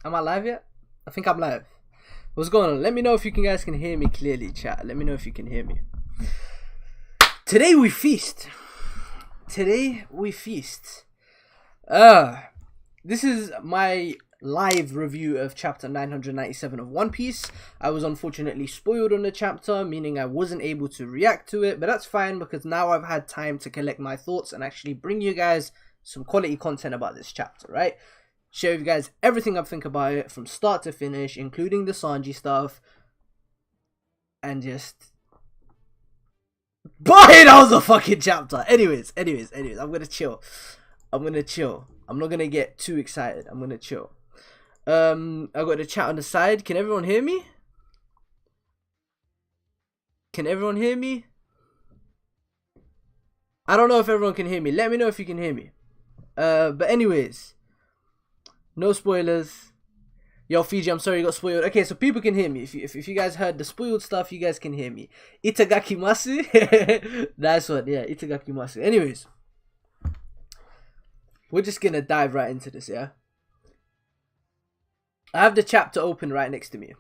Am I live yet? I think I'm live. What's going on? Let me know if you guys can hear me clearly, chat. Let me know if you can hear me. Today we feast. Today we feast. This is my live review of chapter 997 of One Piece. I was unfortunately spoiled on the chapter, meaning I wasn't able to react to it, but that's fine because now I've had time to collect my thoughts and actually bring you guys some quality content about this chapter, right? Share with you guys everything I think about it from start to finish, including the Sanji stuff, and just... Boy, that was a fucking chapter! Anyways, I'm gonna chill. I'm not gonna get too excited. I'm gonna chill. I got the chat on the side. Can everyone hear me? Can everyone hear me? I don't know if everyone can hear me. Let me know if you can hear me. But anyways, no spoilers. Yo, Fiji, I'm sorry you got spoiled. Okay, so people can hear me. If you guys heard the spoiled stuff, you guys can hear me. Itagakimasu. Nice one. Yeah, itagakimasu. Anyways, we're just gonna dive right into this, yeah? I have the chapter open right next to me.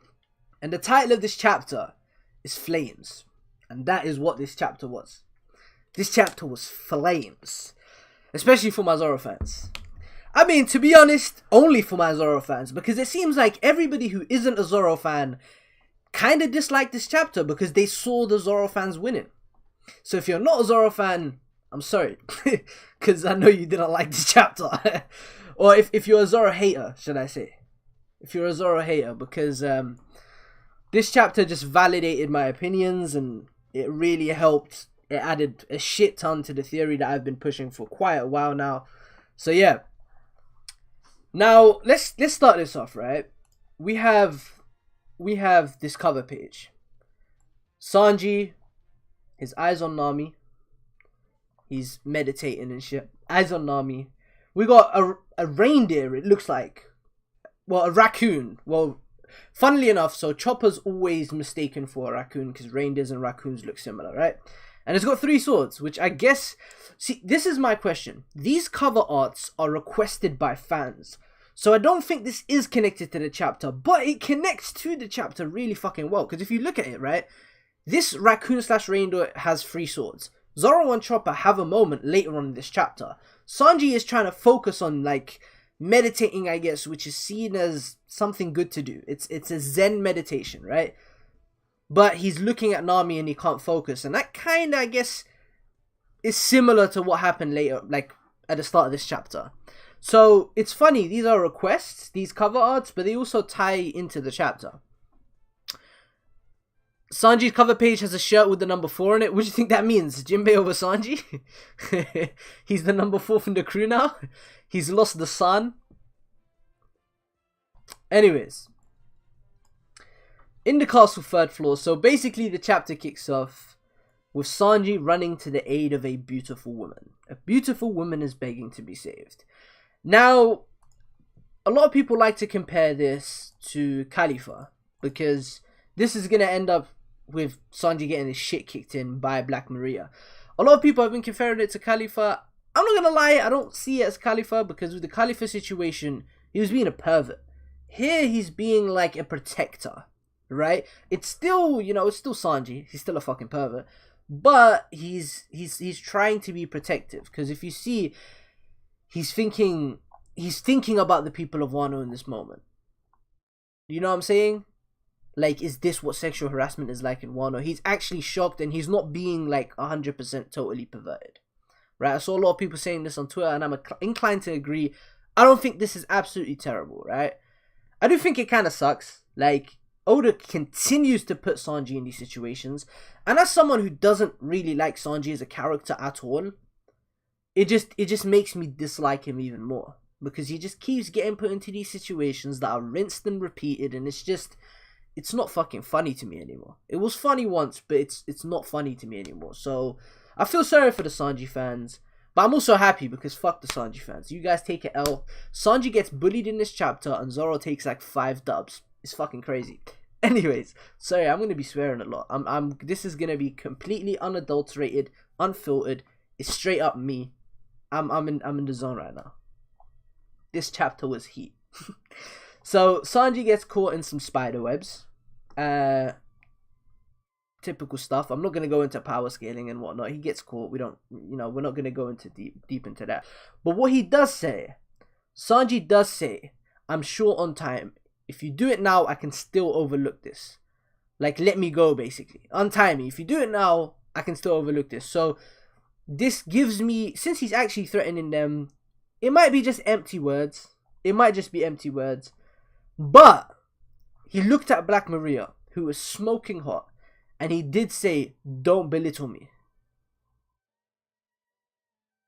And the title of this chapter is Flames. And that is what this chapter was. This chapter was Flames. Especially for my ZORO fans. I mean, to be honest, only for my ZORO fans. Because it seems like everybody who isn't a ZORO fan kind of disliked this chapter because they saw the ZORO fans winning. So if you're not a ZORO fan, I'm sorry. Because I know you didn't like this chapter. Or if you're a ZORO hater, should I say. If you're a ZORO hater. Because this chapter just validated my opinions and it really helped. It added a shit ton to the theory that I've been pushing for quite a while now. So yeah. Now let's start this off, right? We have this cover page. Sanji, his eyes on Nami. He's meditating and shit. Eyes on Nami. We got a reindeer, it looks like. Well, a raccoon. Well, funnily enough, so Chopper's always mistaken for a raccoon because reindeers and raccoons look similar, right? And it's got 3 swords, which I guess... See, this is my question. These cover arts are requested by fans. So I don't think this is connected to the chapter, but it connects to the chapter really fucking well. Because if you look at it, right? This raccoon/reindeer has 3 swords. Zoro and Chopper have a moment later on in this chapter. Sanji is trying to focus on, like, meditating, I guess, which is seen as something good to do. It's a Zen meditation, right? But he's looking at Nami and he can't focus. And that kind of, I guess, is similar to what happened later, like, at the start of this chapter. So, it's funny. These are requests, these cover arts, but they also tie into the chapter. Sanji's cover page has a shirt with the number 4 on it. What do you think that means? Jinbe over Sanji? He's the number 4 from the crew now. He's lost the sun. Anyways. In the castle 3rd floor, so basically the chapter kicks off with Sanji running to the aid of a beautiful woman. A beautiful woman is begging to be saved. Now, a lot of people like to compare this to Khalifa, because this is going to end up with Sanji getting his shit kicked in by Black Maria. A lot of people have been comparing it to Khalifa. I'm not going to lie, I don't see it as Khalifa, because with the Khalifa situation, he was being a pervert. Here, he's being like a protector. Right? It's still, you know, it's still Sanji. He's still a fucking pervert. But he's trying to be protective. Because if you see, he's thinking about the people of Wano in this moment. You know what I'm saying? Like, is this what sexual harassment is like in Wano? He's actually shocked and he's not being like 100% totally perverted. Right? I saw a lot of people saying this on Twitter and I'm inclined to agree. I don't think this is absolutely terrible, right? I do think it kind of sucks. Like, Oda continues to put Sanji in these situations, and as someone who doesn't really like Sanji as a character at all, it just makes me dislike him even more, because he just keeps getting put into these situations that are rinsed and repeated, and it's not fucking funny to me anymore. It was funny once, but it's not funny to me anymore. So I feel sorry for the Sanji fans, but I'm also happy because fuck the Sanji fans. You guys take an L. Sanji gets bullied in this chapter, and Zoro takes like 5 dubs. It's fucking crazy. Anyways, sorry, I'm gonna be swearing a lot. This is gonna be completely unadulterated, unfiltered. It's straight up me. I'm in the zone right now. This chapter was heat. So Sanji gets caught in some spider webs. Typical stuff. I'm not gonna go into power scaling and whatnot. He gets caught. We're not gonna go into deep into that. But what he does say, Sanji does say, I'm short on time. If you do it now, I can still overlook this. Like, let me go, basically. Untie me. If you do it now, I can still overlook this. So this gives me, since he's actually threatening them, it might be just empty words. It might just be empty words. But he looked at Black Maria, who was smoking hot, and he did say, don't belittle me.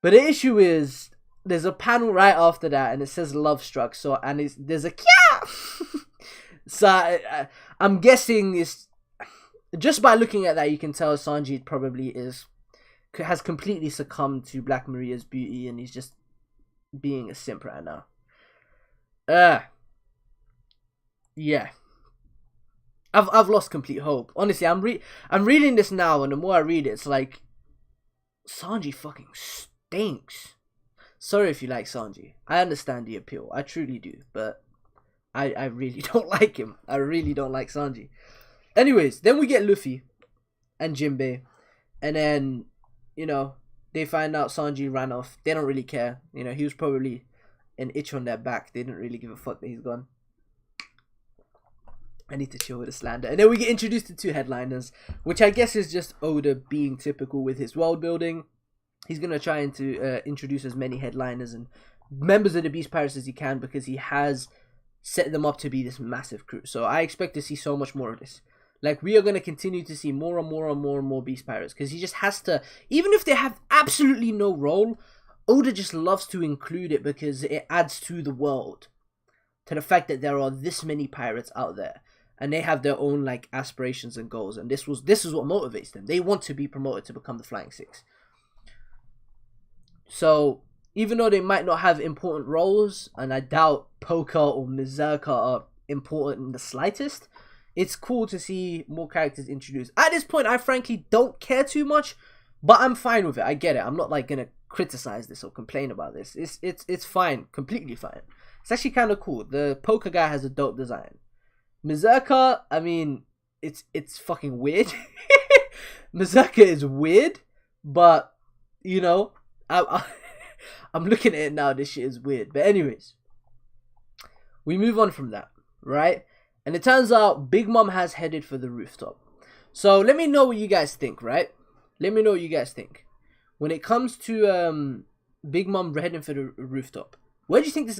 But the issue is, there's a panel right after that, and it says love struck. So, and there's a kya. So I'm guessing it's just by looking at that, you can tell Sanji probably has completely succumbed to Black Maria's beauty, and he's just being a simp right now. Yeah. I've lost complete hope. Honestly, I'm reading this now, and the more I read it, it's like Sanji fucking stinks. Sorry if you like Sanji. I understand the appeal. I truly do, but I really don't like him. I really don't like Sanji. Anyways, then we get Luffy and Jinbe, and then, you know, they find out Sanji ran off. They don't really care. You know, he was probably an itch on their back. They didn't really give a fuck that he's gone. I need to chill with the slander. And then we get introduced to two headliners, which I guess is just Oda being typical with his world building. He's going to try and introduce as many headliners and members of the Beast Pirates as he can, because he has set them up to be this massive crew. So I expect to see so much more of this. Like, we are going to continue to see more and more and more and more Beast Pirates, because he just has to, even if they have absolutely no role, Oda just loves to include it because it adds to the world, to the fact that there are this many pirates out there, and they have their own, like, aspirations and goals, and this is what motivates them. They want to be promoted to become the Flying Six. So even though they might not have important roles, and I doubt Poker or Mizurka are important in the slightest, it's cool to see more characters introduced. At this point, I frankly don't care too much, but I'm fine with it. I get it. I'm not like gonna criticize this or complain about this. It's fine, completely fine. It's actually kind of cool. The Poker guy has a dope design. Mizurka, I mean, it's fucking weird. Mizurka is weird, but you know, I'm looking at it now. This shit is weird. But anyways, we move on from that, right? And it turns out Big Mom has headed for the rooftop. So let me know what you guys think, right? Let me know what you guys think. When it comes to Big Mom heading for the rooftop, where do you think this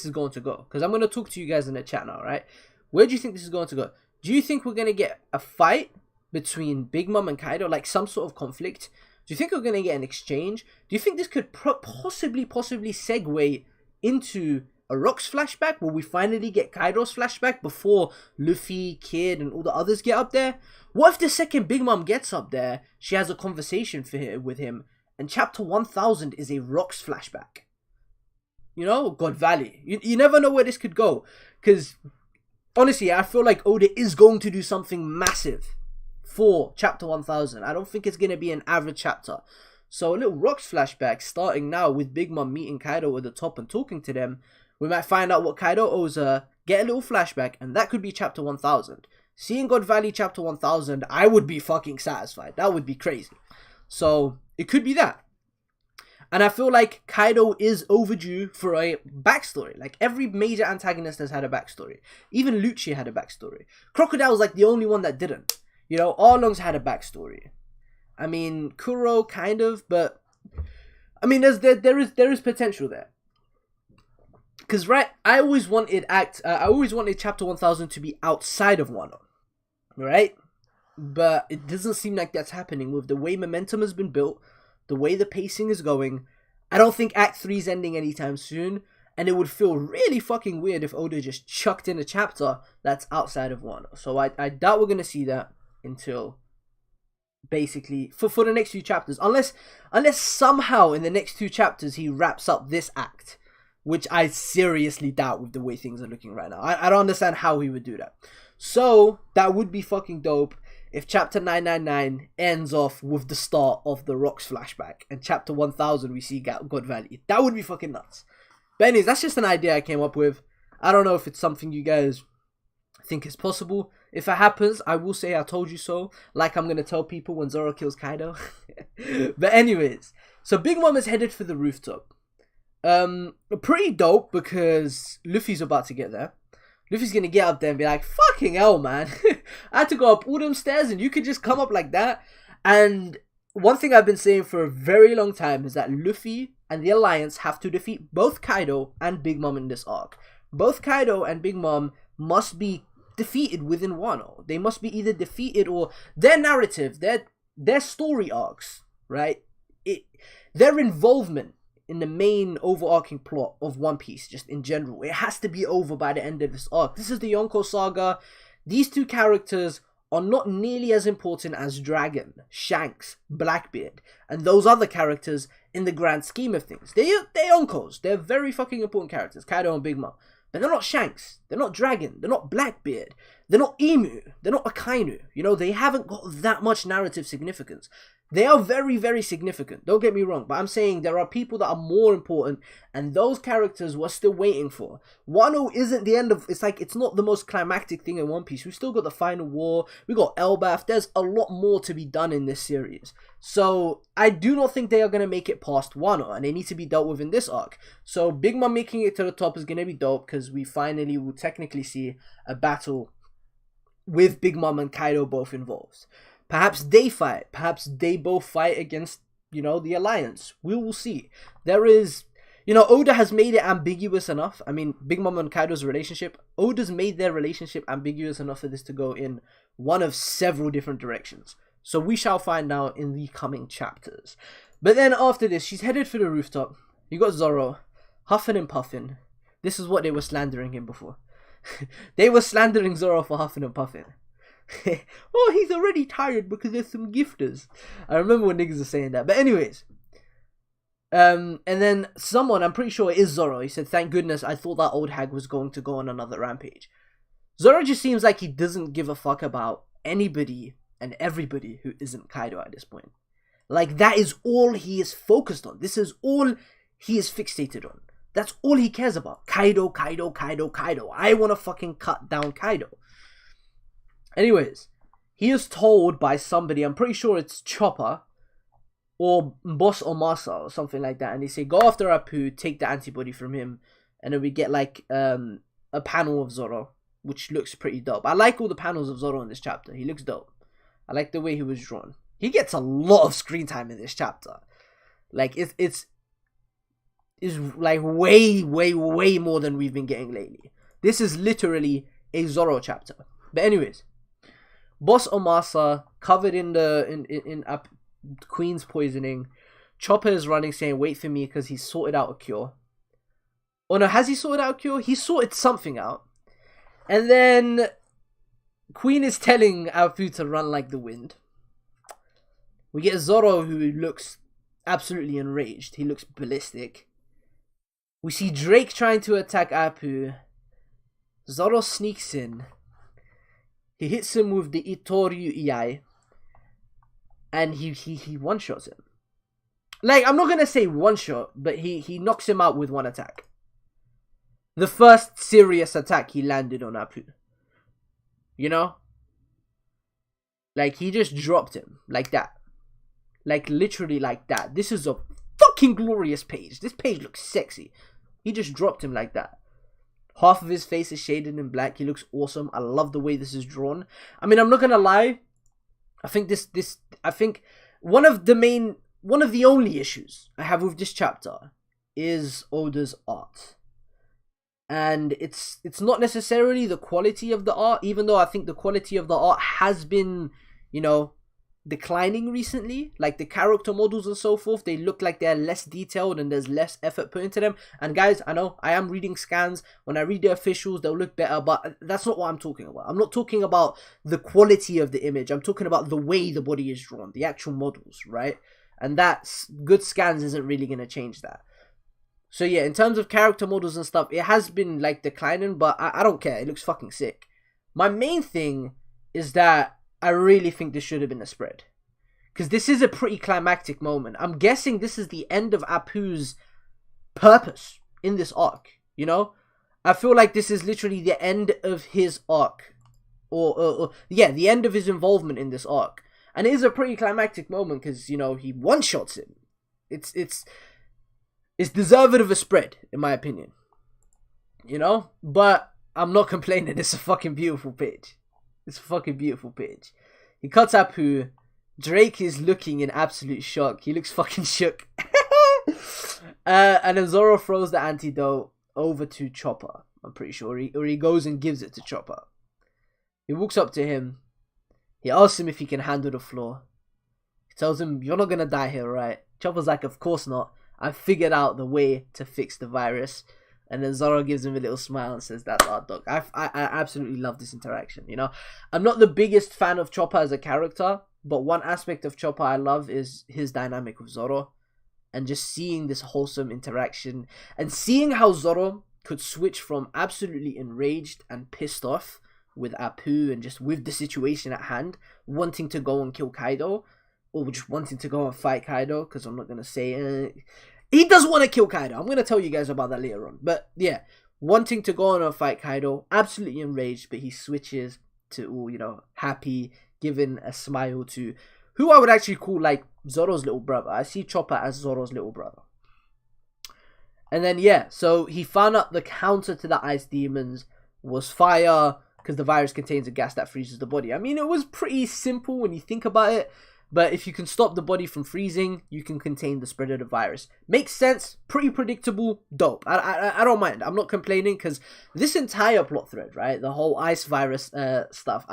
is going to go? Because I'm going to talk to you guys in the chat now, right? Where do you think this is going to go? Do you think we're going to get a fight between Big Mom and Kaido? Like some sort of conflict? Do you think we're going to get an exchange? Do you think this could possibly segue into a Rocks flashback, where we finally get Kaido's flashback before Luffy, Kid, and all the others get up there? What if the second Big Mom gets up there, she has a conversation with him, and chapter 1000 is a Rocks flashback? You know, God Valley. You never know where this could go. Because, honestly, I feel like Oda is going to do something massive for chapter 1000. I don't think it's going to be an average chapter. So a little Rocks flashback starting now with Big Mom meeting Kaido at the top and talking to them. We might find out what Kaido owes her, get a little flashback, and that could be chapter 1000. Seeing God Valley chapter 1000, I would be fucking satisfied. That would be crazy. So it could be that. And I feel like Kaido is overdue for a backstory. Like, every major antagonist has had a backstory. Even Lucci had a backstory. Crocodile was like the only one that didn't. You know, Arlong's had a backstory. I mean, Kuro kind of, but I mean, there is potential there. Because, right, I always wanted chapter 1000 to be outside of Wano, right? But it doesn't seem like that's happening with the way momentum has been built, the way the pacing is going. I don't think Act 3 is ending anytime soon, and it would feel really fucking weird if Oda just chucked in a chapter that's outside of Wano. So I doubt we're going to see that until basically for the next few chapters, unless somehow in the next 2 chapters he wraps up this act, which I seriously doubt with the way things are looking right now. I don't understand how he would do that. So that would be fucking dope if chapter 999 ends off with the start of the Rocks flashback, and chapter 1000 we see God Valley. That would be fucking nuts. But anyways, that's just an idea I came up with. I don't know if it's something you guys think is possible. If it happens, I will say I told you so, like I'm gonna tell people when Zoro kills Kaido. But anyways, so Big Mom is headed for the rooftop. Pretty dope because Luffy's about to get there. Luffy's gonna get up there and be like, fucking hell, man. I had to go up all them stairs and you could just come up like that. And one thing I've been saying for a very long time is that Luffy and the Alliance have to defeat both Kaido and Big Mom in this arc. Both Kaido and Big Mom must be defeated within Wano. They must be either defeated or their narrative, their story arcs, right? Their involvement in the main overarching plot of One Piece, just in general, it has to be over by the end of this arc. This is the Yonko saga. These two characters are not nearly as important as Dragon, Shanks, Blackbeard, and those other characters in the grand scheme of things. They're Yonkos. They're very fucking important characters, Kaido and Big Mom. But they're not Shanks, they're not Dragon, they're not Blackbeard, they're not Emu, they're not Akainu. You know, they haven't got that much narrative significance. They are very, very significant, don't get me wrong, but I'm saying there are people that are more important, and those characters we're still waiting for. Wano isn't the end of, it's like, it's not the most climactic thing in One Piece. We've still got the final war, we got Elbaf, there's a lot more to be done in this series. So, I do not think they are going to make it past Wano, and they need to be dealt with in this arc. So, Big Mom making it to the top is going to be dope, because we finally will technically see a battle with Big Mom and Kaido both involved. Perhaps they fight. Perhaps they both fight against, you know, the Alliance. We will see. There is, you know, Oda has made it ambiguous enough. I mean, Big Mom and Kaido's relationship. Oda's made their relationship ambiguous enough for this to go in one of several different directions. So we shall find out in the coming chapters. But then after this, she's headed for the rooftop. You got Zoro, huffing and puffing. This is what they were slandering him before. They were slandering Zoro for huffing and puffing. Oh, he's already tired because there's some gifters. I remember when niggas were saying that. But anyways, and then someone, I'm pretty sure it is Zoro, he said, thank goodness, I thought that old hag was going to go on another rampage. Zoro just seems like he doesn't give a fuck about anybody and everybody who isn't Kaido at this point. Like, that is all he is focused on. This is all he is fixated on. That's all he cares about. Kaido, Kaido, Kaido, Kaido. I want to fucking cut down Kaido. Anyways, he is told by somebody, I'm pretty sure it's Chopper, or Boss Omasa, or something like that, and they say, go after Apu, take the antibody from him, and then we get, like, a panel of Zoro, which looks pretty dope. I like all the panels of Zoro in this chapter. He looks dope. I like the way he was drawn. He gets a lot of screen time in this chapter. Like, it's like way, way, way more than we've been getting lately. This is literally a Zoro chapter. But anyways, Boss Omasa covered in Queen's poisoning. Chopper is running saying wait for me because he's sorted out a cure. Oh no, has he sorted out a cure? He sorted something out. And then Queen is telling Apu to run like the wind. We get Zoro who looks absolutely enraged. He looks ballistic. We see Drake trying to attack Apu. Zoro sneaks in. He hits him with the Itoryu Iai. And he one-shots him. Like, I'm not going to say one-shot, but he knocks him out with one attack. The first serious attack he landed on Apu. You know? Like, he just dropped him. Like that. Like, literally like that. This is a fucking glorious page. This page looks sexy. He just dropped him like that. Half of his face is shaded in black. He looks awesome. I love the way this is drawn. I mean, I'm not gonna lie. I think I think one of the only issues I have with this chapter is Oda's art. And it's not necessarily the quality of the art, even though I think the quality of the art has been, you know, declining recently. Like the character models and so forth, they look like they're less detailed and there's less effort put into them. And guys, I know I am reading scans. When I read the officials, they'll look better, but that's not what I'm talking about. I'm not talking about the quality of the image. I'm talking about the way the body is drawn, the actual models, right? And that's good scans isn't really going to change that. So yeah, in terms of character models and stuff, it has been like declining, but I don't care. It looks fucking sick. My main thing is that I really think this should have been a spread. Because this is a pretty climactic moment. I'm guessing this is the end of Apu's purpose in this arc, you know? I feel like this is literally the end of his arc. Yeah, the end of his involvement in this arc. And it is a pretty climactic moment because, you know, he one-shots him. It's deserved of a spread, in my opinion. You know? But I'm not complaining. It's a fucking beautiful page. It's a fucking beautiful page. He cuts Apu. Drake is looking in absolute shock. He looks fucking shook. And then Zoro throws the antidote over to Chopper. I'm pretty sure. Or he goes and gives it to Chopper. He walks up to him. He asks him if he can handle the floor. He tells him, "You're not gonna die here, right?" Chopper's like, "Of course not. I've figured out the way to fix the virus." And then Zoro gives him a little smile and says, "That's our dog." I absolutely love this interaction, you know? I'm not the biggest fan of Chopper as a character, but one aspect of Chopper I love is his dynamic with Zoro. And just seeing this wholesome interaction. And seeing how Zoro could switch from absolutely enraged and pissed off with Apu and just with the situation at hand, wanting to go and kill Kaido, or just wanting to go and fight Kaido, because I'm not going to say... he does want to kill Kaido. I'm going to tell you guys about that later on. But yeah, wanting to go on and fight Kaido, absolutely enraged, but he switches to, you know, happy, giving a smile to who I would actually call like Zoro's little brother. I see Chopper as Zoro's little brother. And then yeah, so he found out the counter to the ice demons was fire, because the virus contains a gas that freezes the body. I mean, it was pretty simple when you think about it. But if you can stop the body from freezing, you can contain the spread of the virus. Makes sense. Pretty predictable. Dope. I don't mind. I'm not complaining, because this entire plot thread, right? The whole ice virus stuff.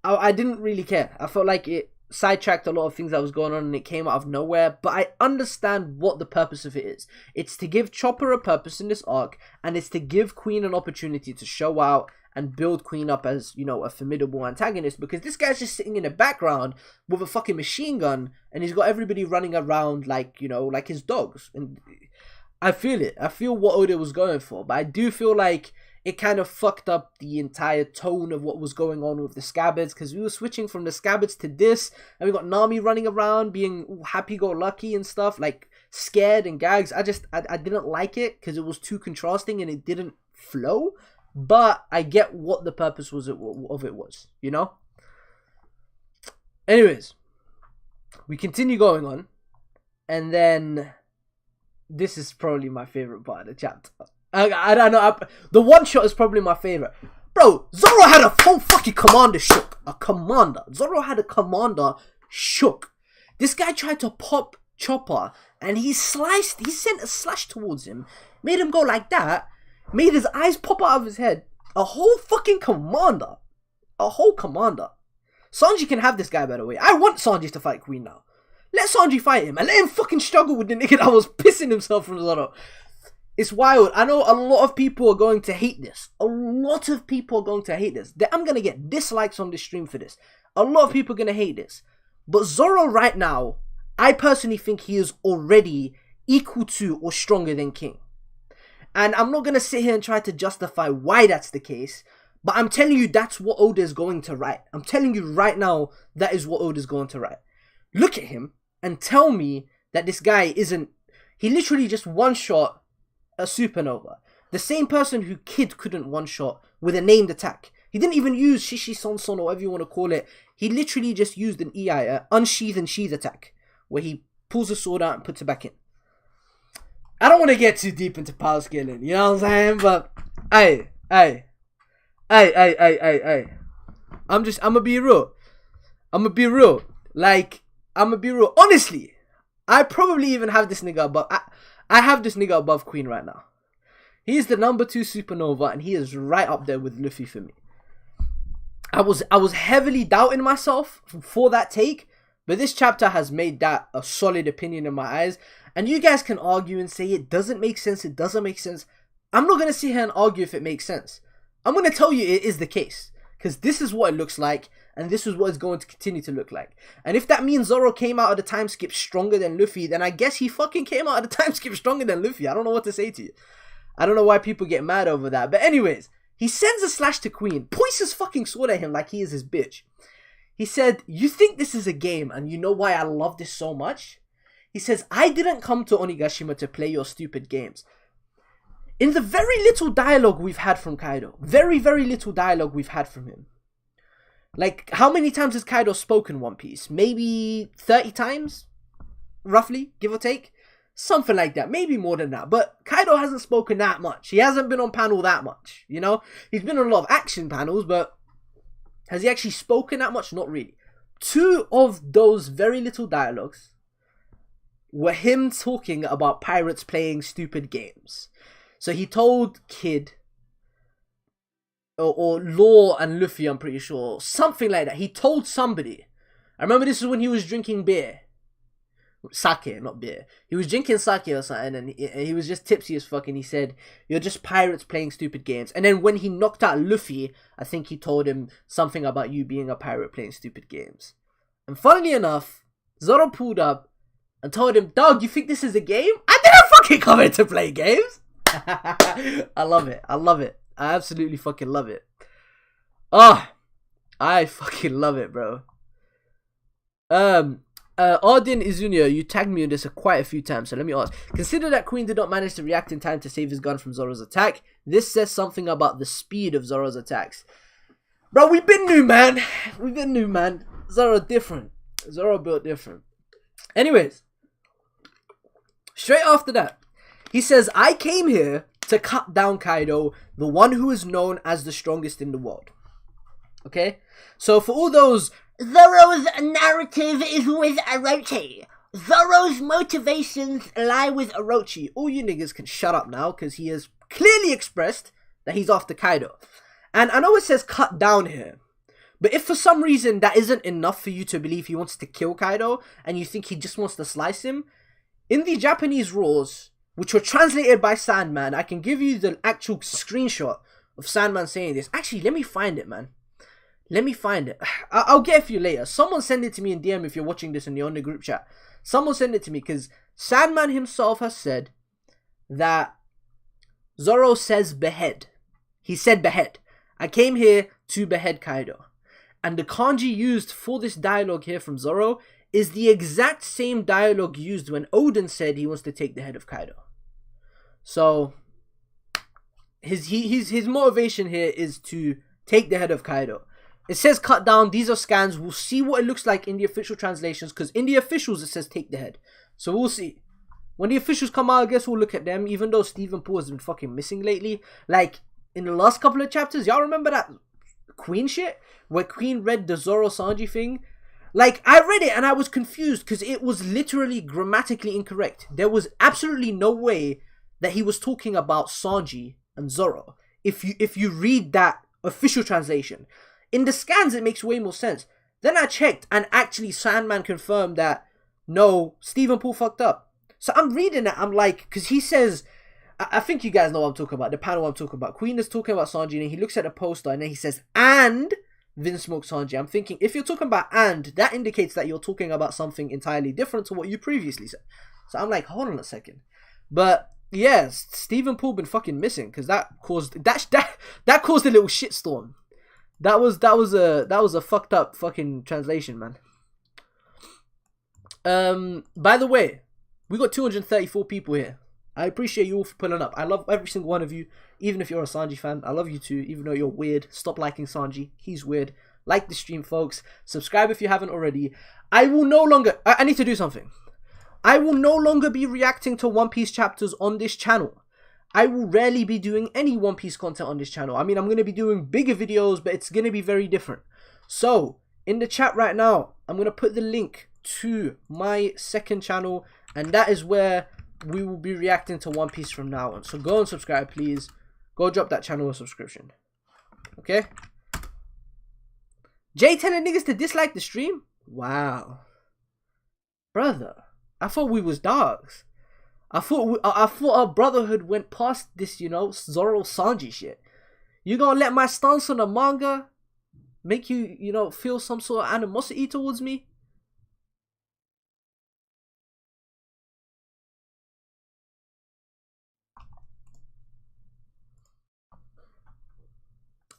I didn't really care. I felt like it sidetracked a lot of things that was going on and it came out of nowhere. But I understand what the purpose of it is. It's to give Chopper a purpose in this arc. And it's to give Queen an opportunity to show out and build Queen up as, you know, a formidable antagonist, because this guy's just sitting in the background with a fucking machine gun and he's got everybody running around like, you know, like his dogs. And I feel it. I feel what Oda was going for, but I do feel like it kind of fucked up the entire tone of what was going on with the Scabbards, because we were switching from the Scabbards to this, and we got Nami running around being happy-go-lucky and stuff, like scared and gags. I didn't like it because it was too contrasting and it didn't flow. But I get what the purpose of it was, you know? Anyways, we continue going on. And then, this is probably my favorite part of the chapter. I don't know. The one shot is probably my favorite. Bro, Zoro had a whole fucking commander shook. A commander. Zoro had a commander shook. This guy tried to pop Chopper. And he sent a slash towards him. Made him go like that. Made his eyes pop out of his head. A whole fucking commander. A whole commander. Sanji can have this guy, by the way. I want Sanji to fight Queen now. Let Sanji fight him and let him fucking struggle with the nigga that was pissing himself from Zoro. It's wild. I know a lot of people are going to hate this. A lot of people are going to hate this. I'm going to get dislikes on this stream for this. A lot of people are going to hate this. But Zoro right now, I personally think he is already equal to or stronger than King. And I'm not going to sit here and try to justify why that's the case. But I'm telling you that's what Oda is going to write. I'm telling you right now that is what Oda is going to write. Look at him and tell me that this guy isn't... He literally just one-shot a supernova. The same person who Kid couldn't one-shot with a named attack. He didn't even use Shishi Son Son or whatever you want to call it. He literally just used an EI, unsheath and sheath attack. Where he pulls the sword out and puts it back in. I don't want to get too deep into power scaling, you know what I'm saying? But, hey. I'm gonna be real. Like, I'm gonna be real. Honestly, I probably even have this nigga above. I have this nigga above Queen right now. He is the number 2 supernova, and he is right up there with Luffy for me. I was heavily doubting myself for that take, but this chapter has made that a solid opinion in my eyes. And you guys can argue and say it doesn't make sense, it doesn't make sense. I'm not going to sit here and argue if it makes sense. I'm going to tell you it is the case. Because this is what it looks like, and this is what it's going to continue to look like. And if that means Zoro came out of the time skip stronger than Luffy, then I guess he fucking came out of the time skip stronger than Luffy. I don't know what to say to you. I don't know why people get mad over that. But anyways, he sends a slash to Queen, points his fucking sword at him like he is his bitch. He said, "You think this is a game, and you know why I love this so much?" He says, "I didn't come to Onigashima to play your stupid games." In the very little dialogue we've had from Kaido, very little dialogue we've had from him. Like, how many times has Kaido spoken One Piece? Maybe 30 times? Roughly, give or take? Something like that. Maybe more than that. But Kaido hasn't spoken that much. He hasn't been on panel that much, you know? He's been on a lot of action panels, but has he actually spoken that much? Not really. 2 of those very little dialogues were him talking about pirates playing stupid games. So he told Kid, or Law and Luffy, I'm pretty sure, something like that. He told somebody. I remember this is when he was drinking beer. Sake, not beer. He was drinking sake or something, and he was just tipsy as fuck, and he said, "You're just pirates playing stupid games." And then when he knocked out Luffy, I think he told him something about you being a pirate playing stupid games. And funnily enough, Zoro pulled up and told him, "Dog, you think this is a game? I didn't fucking come here to play games." I love it. I love it. I absolutely fucking love it. Oh, I fucking love it, bro. Ardin Izunia, you tagged me on this quite a few times, so let me ask. Consider that Queen did not manage to react in time to save his gun from Zoro's attack. This says something about the speed of Zoro's attacks. Bro, we've been new, man. We've been new, man. Zoro different. Zoro built different. Anyways, straight after that, he says, "I came here to cut down Kaido, the one who is known as the strongest in the world." Okay? So for all those, Zoro's narrative is with Orochi. Zoro's motivations lie with Orochi. All you niggas can shut up now, because he has clearly expressed that he's after Kaido. And I know it says cut down here, but if for some reason that isn't enough for you to believe he wants to kill Kaido, and you think he just wants to slice him, in the Japanese rules, which were translated by Sandman, I can give you the actual screenshot of Sandman saying this. Actually, let me find it, man. Let me find it. I'll get it for you later. Someone send it to me in DM if you're watching this and you're on the group chat. Someone send it to me, because Sandman himself has said that Zoro says behead. He said behead. I came here to behead Kaido. And the kanji used for this dialogue here from Zoro is the exact same dialogue used when Oden said he wants to take the head of Kaido. So his motivation here is to take the head of Kaido. It says cut down. These are scans. We'll see what it looks like in the official translations, because in the officials it says take the head. So we'll see. When the officials come out, I guess we'll look at them, even though Stephen Poole has been fucking missing lately. Like, in the last couple of chapters, y'all remember that Queen shit? Where Queen read the Zoro Sanji thing? Like, I read it and I was confused, because it was literally grammatically incorrect. There was absolutely no way that he was talking about Sanji and Zoro if you read that official translation. In the scans, it makes way more sense. Then I checked, and actually Sandman confirmed that, no, Stephen Poole fucked up. So I'm reading it, I'm like, because he says, I think you guys know what I'm talking about, the panel I'm talking about. Queen is talking about Sanji, and he looks at the poster, and then he says, and Vince smoked Sanji. I'm thinking, if you're talking about and, that indicates that you're talking about something entirely different to what you previously said. So I'm like, hold on a second. But yes, Stephen Poole been fucking missing, because that caused a little shitstorm. That was a fucked up fucking translation, man. By the way, we got 234 people here. I appreciate you all for pulling up. I love every single one of you, even if you're a Sanji fan. I love you too, even though you're weird. Stop liking Sanji. He's weird. Like the stream, folks. Subscribe if you haven't already. I need to do something. I will no longer be reacting to One Piece chapters on this channel. I will rarely be doing any One Piece content on this channel. I mean, I'm going to be doing bigger videos, but it's going to be very different. So, in the chat right now, I'm going to put the link to my second channel, and that is where we will be reacting to One Piece from now on. So go and subscribe, please. Go drop that channel a subscription. Okay? Jay telling niggas to dislike the stream? Wow. Brother, I thought we was dogs. I thought our brotherhood went past this, Zoro Sanji shit. You gonna let my stance on the manga make you, feel some sort of animosity towards me?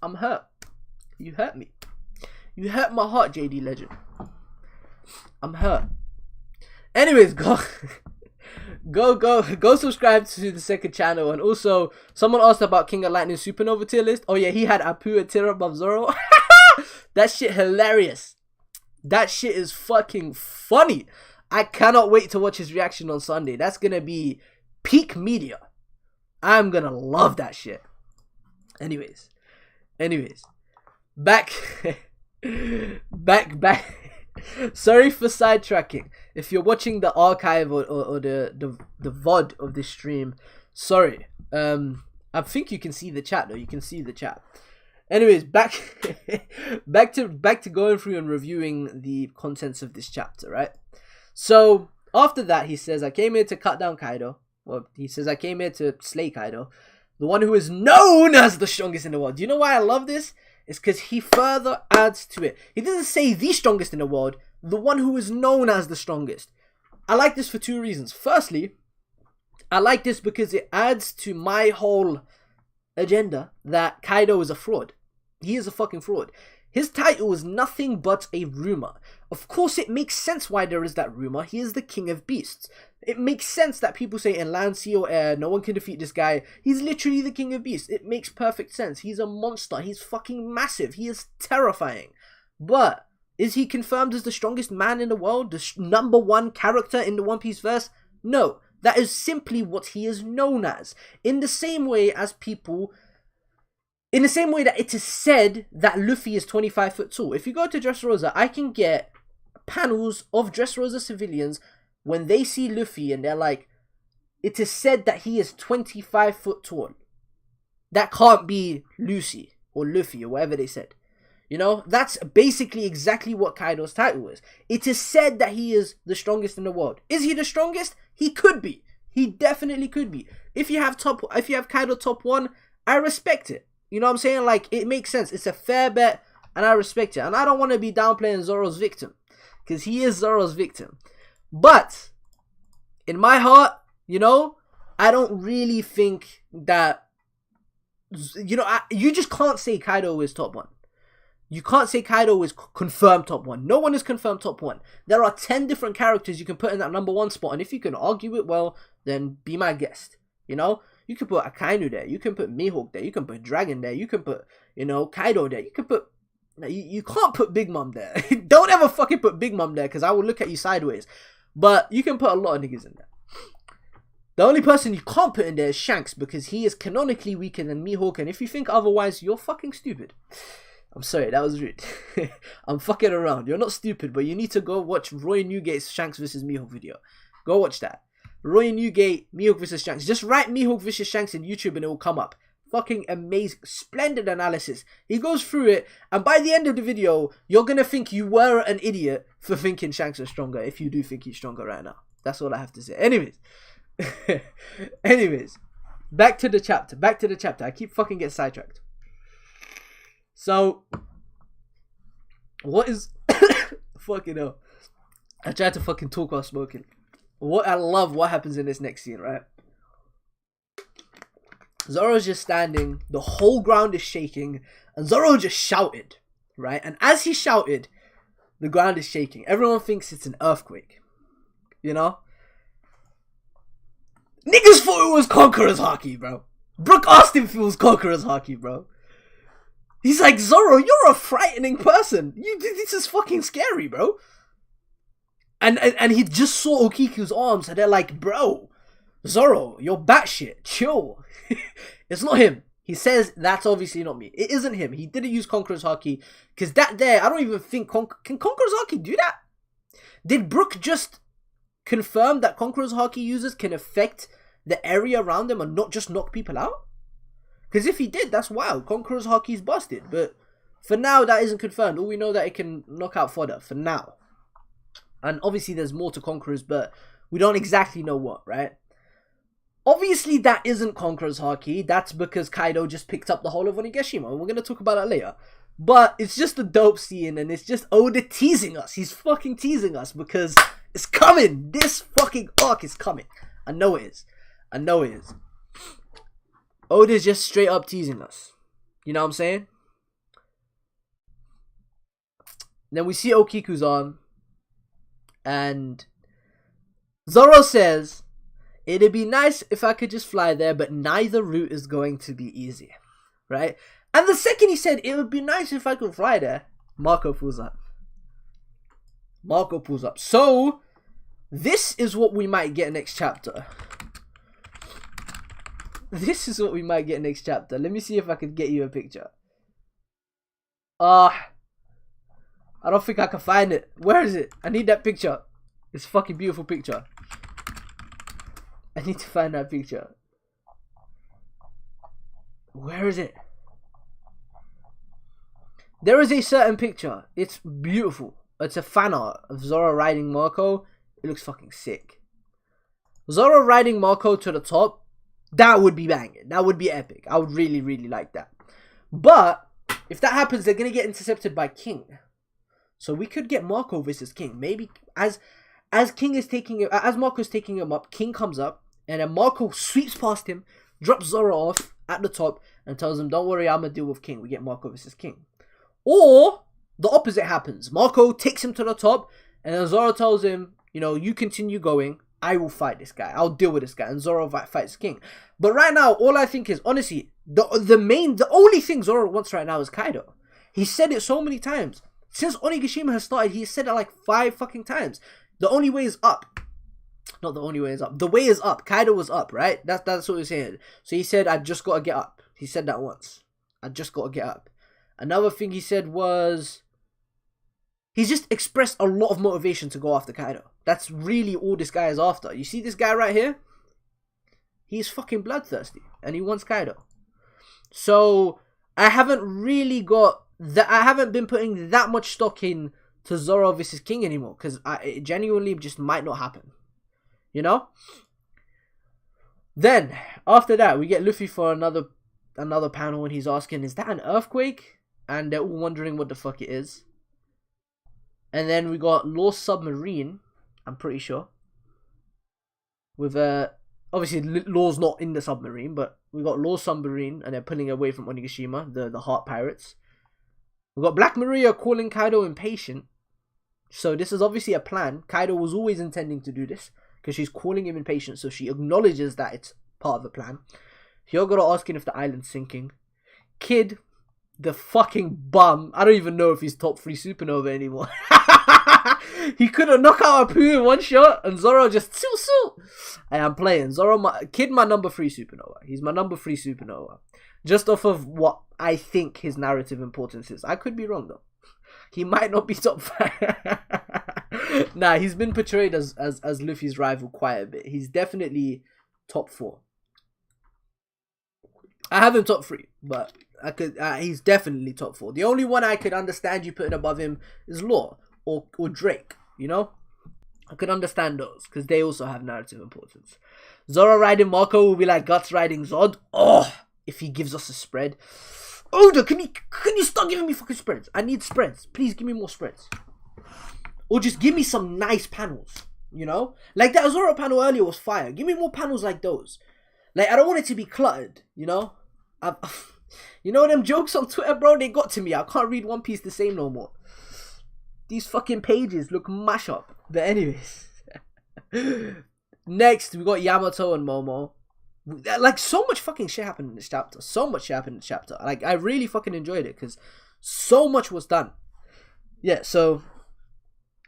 I'm hurt. You hurt me. You hurt my heart, JD Legend. I'm hurt. Anyways, go subscribe to the second channel. And also, someone asked about King of Lightning Supernova tier list. Oh yeah, he had Apu and tier above Zoro. That shit hilarious. That shit is fucking funny. I cannot wait to watch his reaction on Sunday. That's gonna be peak media. I'm gonna love that shit. Anyways, back. Sorry for sidetracking. If you're watching the archive or the VOD of this stream, sorry. I think you can see the chat though. You can see the chat. Anyways, back to going through and reviewing the contents of this chapter, right? So after that, he says, "I came here to cut down Kaido." Well, he says, "I came here to slay Kaido, the one who is known as the strongest in the world." Do you know why I love this? It's because he further adds to it. He doesn't say the strongest in the world, the one who is known as the strongest. I like this for two reasons. Firstly, I like this because it adds to my whole agenda that Kaido is a fraud. He is a fucking fraud. His title is nothing but a rumor. Of course, it makes sense why there is that rumor. He is the king of beasts. It makes sense that people say in land, sea, or air, no one can defeat this guy. He's literally the king of beasts. It makes perfect sense. He's a monster. He's fucking massive. He is terrifying. But is he confirmed as the strongest man in the world? The number one character in the One Piece verse? No. That is simply what he is known as. In the same way that it is said that Luffy is 25 foot tall. If you go to Dressrosa, I can get panels of Dressrosa civilians when they see Luffy and they're like, it is said that he is 25 foot tall. That can't be Lucy or Luffy or whatever they said. You know, that's basically exactly what Kaido's title is. It is said that he is the strongest in the world. Is he the strongest? He could be. He definitely could be. If you have Kaido top 1, I respect it. You know what I'm saying? Like, it makes sense. It's a fair bet, and I respect it. And I don't want to be downplaying Zoro's victim, because he is Zoro's victim. But, in my heart, you know, I don't really think that, you know, you just can't say Kaido is top 1. You can't say Kaido is confirmed top 1. No one is confirmed top 1. There are 10 different characters you can put in that number 1 spot, and if you can argue it well, then be my guest. You know? You can put Akainu there. You can put Mihawk there. You can put Dragon there. You can put, you know, Kaido there. You can put... You can't put Big Mom there. Don't ever fucking put Big Mom there, because I will look at you sideways. But you can put a lot of niggas in there. The only person you can't put in there is Shanks, because he is canonically weaker than Mihawk, and if you think otherwise, you're fucking stupid. I'm sorry, that was rude. I'm fucking around. You're not stupid, but you need to go watch Roy Newgate's Shanks vs. Mihawk video. Go watch that. Roy Newgate, Mihawk vs. Shanks. Just write Mihawk vs. Shanks in YouTube and it will come up. Fucking amazing. Splendid analysis. He goes through it, and by the end of the video, you're gonna think you were an idiot for thinking Shanks is stronger, if you do think he's stronger right now. That's all I have to say. Anyways. Back to the chapter. I keep fucking getting sidetracked. So, what is... fucking hell. I tried to fucking talk while smoking. I love what happens in this next scene, right? Zoro's just standing, the whole ground is shaking, and Zoro just shouted, right? And as he shouted, the ground is shaking. Everyone thinks it's an earthquake, you know? Niggas thought it was Conqueror's Haki, bro. Brooke Austin feels Conqueror's Haki, bro. He's like, Zoro, you're a frightening person. This is fucking scary, bro. And he just saw Okiku's arms, and they're like, bro, Zoro, you're batshit. Chill. It's not him. He says, that's obviously not me. It isn't him. He didn't use Conqueror's Haki. Because that there, I don't even think... Can Conqueror's Haki do that? Did Brook just confirm that Conqueror's Haki users can affect the area around them and not just knock people out? Because if he did, that's wild. Conqueror's Haki is busted. But for now, that isn't confirmed. All we know that it can knock out fodder. For now. And obviously, there's more to Conqueror's, but we don't exactly know what, right? Obviously, that isn't Conqueror's Haki. That's because Kaido just picked up the whole of Onigashima. And we're going to talk about that later. But it's just a dope scene. And it's just Oda teasing us. He's fucking teasing us because it's coming. This fucking arc is coming. I know it is. I know it is. Oda's just straight up teasing us. You know what I'm saying? Then we see Okiku's arm. And Zoro says, It'd be nice if I could just fly there, but neither route is going to be easy, right? And the second he said, it would be nice if I could fly there, Marco pulls up. Marco pulls up. So, this is what we might get next chapter. This is what we might get next chapter. Let me see if I can get you a picture. I don't think I can find it. Where is it? I need that picture. It's a fucking beautiful picture. I need to find that picture. Where is it? There is a certain picture. It's beautiful. It's a fan art of Zoro riding Marco. It looks fucking sick. Zoro riding Marco to the top. That would be banging. That would be epic. I would really, really like that. But if that happens, they're going to get intercepted by King. So we could get Marco versus King. Maybe as King is taking it, as Marco's taking him up, King comes up and then Marco sweeps past him, drops Zoro off at the top and tells him, "Don't worry, I'm going to deal with King." We get Marco versus King. Or the opposite happens. Marco takes him to the top and then Zoro tells him, you know, "You continue going. I will fight this guy. I'll deal with this guy." And Zoro fights King. But right now, all I think is, honestly, the only thing Zoro wants right now is Kaido. He said it so many times. Since Onigashima has started, he said it like 5 fucking times. The only way is up. Not the only way is up. The way is up. Kaido was up, right? That's what he's saying. So he said, "I just got to get up." He said that once. "I just got to get up." Another thing he said was, he's just expressed a lot of motivation to go after Kaido. That's really all this guy is after. You see this guy right here? He's fucking bloodthirsty. And he wants Kaido. So, I haven't really got that. I haven't been putting that much stock in to Zoro versus King anymore. Because it genuinely just might not happen. You know? Then, after that, we get Luffy for another panel. And he's asking, "Is that an earthquake?" And they're all wondering what the fuck it is. And then we got Lost Submarine, I'm pretty sure. With obviously Law's not in the submarine, but we got Lost Submarine and they're pulling away from Onigashima, the Heart Pirates. We got Black Maria calling Kaido impatient. So this is obviously a plan. Kaido was always intending to do this because she's calling him impatient, so she acknowledges that it's part of the plan. Hyogoro asking if the island's sinking. Kid, the fucking bum. I don't even know if he's top 3 supernova anymore. He couldn't knock out a poo in one shot, and Zoro just sue. I am playing Zoro. Kid, my number 3 supernova. He's my number 3 supernova. Just off of what I think his narrative importance is. I could be wrong though. He might not be top 5. Nah, he's been portrayed as Luffy's rival quite a bit. He's definitely top 4. I have him top 3, but I could. He's definitely top 4. The only one I could understand you putting above him is Law or Drake. You know, I could understand those because they also have narrative importance. Zoro riding Marco will be like Guts riding Zod. Oh, if he gives us a spread. Oda, can you start giving me fucking spreads? I need spreads. Please give me more spreads. Or just give me some nice panels. You know, like that Zoro panel earlier was fire. Give me more panels like those. Like, I don't want it to be cluttered, you know? You know them jokes on Twitter, bro? They got to me. I can't read One Piece the same no more. These fucking pages look mash up. But anyways. Next, we got Yamato and Momo. Like, so much fucking shit happened in this chapter. So much shit happened in this chapter. Like, I really fucking enjoyed it because so much was done. Yeah, so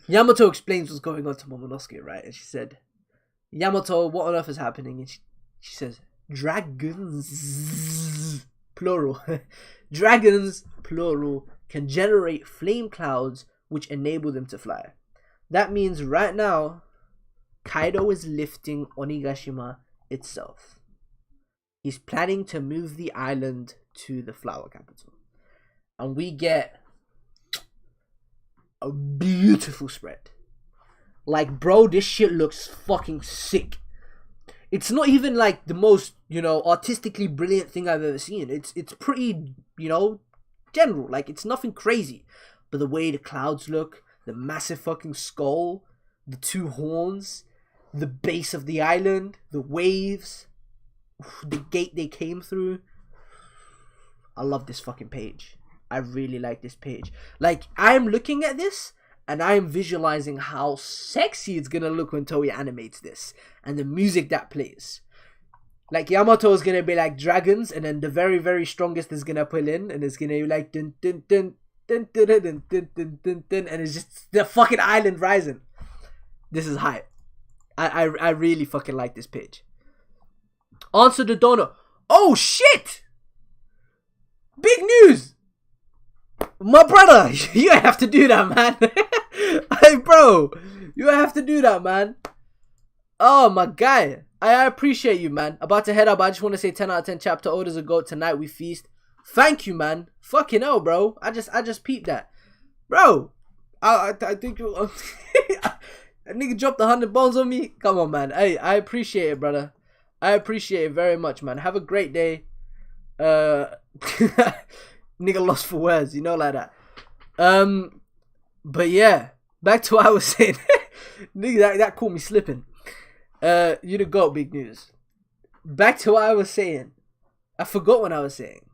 Yamato explains what's going on to Momonosuke, right? And she said, "Yamato, what on earth is happening?" And she says, "Dragons, plural, dragons, plural, can generate flame clouds which enable them to fly. That means right now, Kaido is lifting Onigashima itself. He's planning to move the island to the flower capital. And we get a beautiful spread. Like, bro, this shit looks fucking sick. It's not even like the most, you know, artistically brilliant thing I've ever seen. It's pretty, you know, general. Like, it's nothing crazy. But the way the clouds look, the massive fucking skull, the 2 horns, the base of the island, the waves, the gate they came through. I love this fucking page. I really like this page. Like, I'm looking at this And I am visualizing how sexy it's gonna look when Toei animates this. And the music that plays. Like, Yamato is gonna be like dragons, and then the very, very strongest is gonna pull in, and it's gonna be like dun dun dun dun dun dun dun dun dun dun dun, and it's just the fucking island rising. This is hype. I really fucking like this page. Answer the donor. Oh shit! Big news! My brother, you have to do that, man. Hey, bro, you have to do that, man. Oh, my guy. I appreciate you, man. About to head up. I just want to say 10 out of 10 chapter orders a go. Tonight we feast. Thank you, man. Fucking hell, bro. I just peeped that. Bro, I think you... That nigga dropped 100 bones on me. Come on, man. Hey, I appreciate it, brother. I appreciate it very much, man. Have a great day. Nigga lost for words, you know, like that. But yeah, back to what I was saying. Nigga, that caught me slipping. You the GOAT, big news. Back to what I was saying. I forgot what I was saying.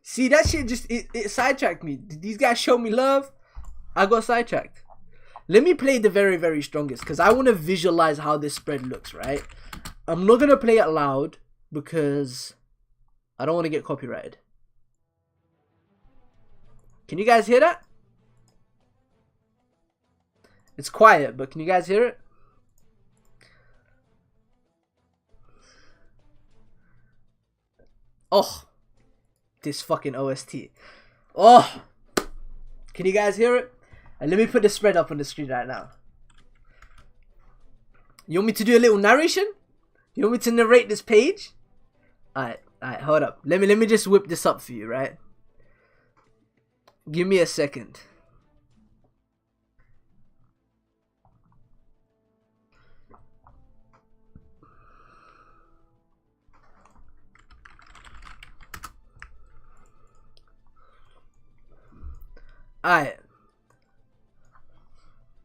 See, that shit just, it sidetracked me. Did these guys show me love? I got sidetracked. Let me play the very, very strongest, because I want to visualize how this spread looks, right? I'm not going to play it loud, because I don't want to get copyrighted. Can you guys hear that? It's quiet, but can you guys hear it? Oh, this fucking OST. Oh, can you guys hear it? And let me put the spread up on the screen right now. You want me to do a little narration? You want me to narrate this page? Alright, hold up. Let me just whip this up for you, right? Give me a second. Alright.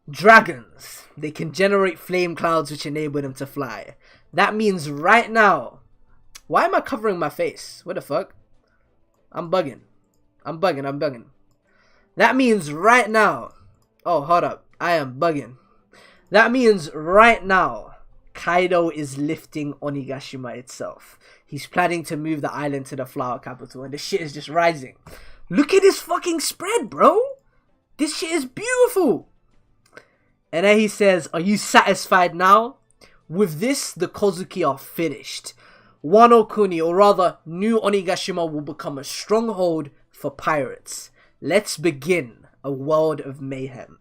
Dragons. They can generate flame clouds which enable them to fly. That means right now... Why am I covering my face? What the fuck? I'm bugging. That means right now... Oh, hold up. I am bugging. That means right now, Kaido is lifting Onigashima itself. He's planning to move the island to the flower capital, and the shit is just rising. Look at this fucking spread, bro. This shit is beautiful. And then he says, are you satisfied now? With this, the Kozuki are finished. Wano Kuni, or rather, New Onigashima will become a stronghold for pirates. Let's begin a world of mayhem.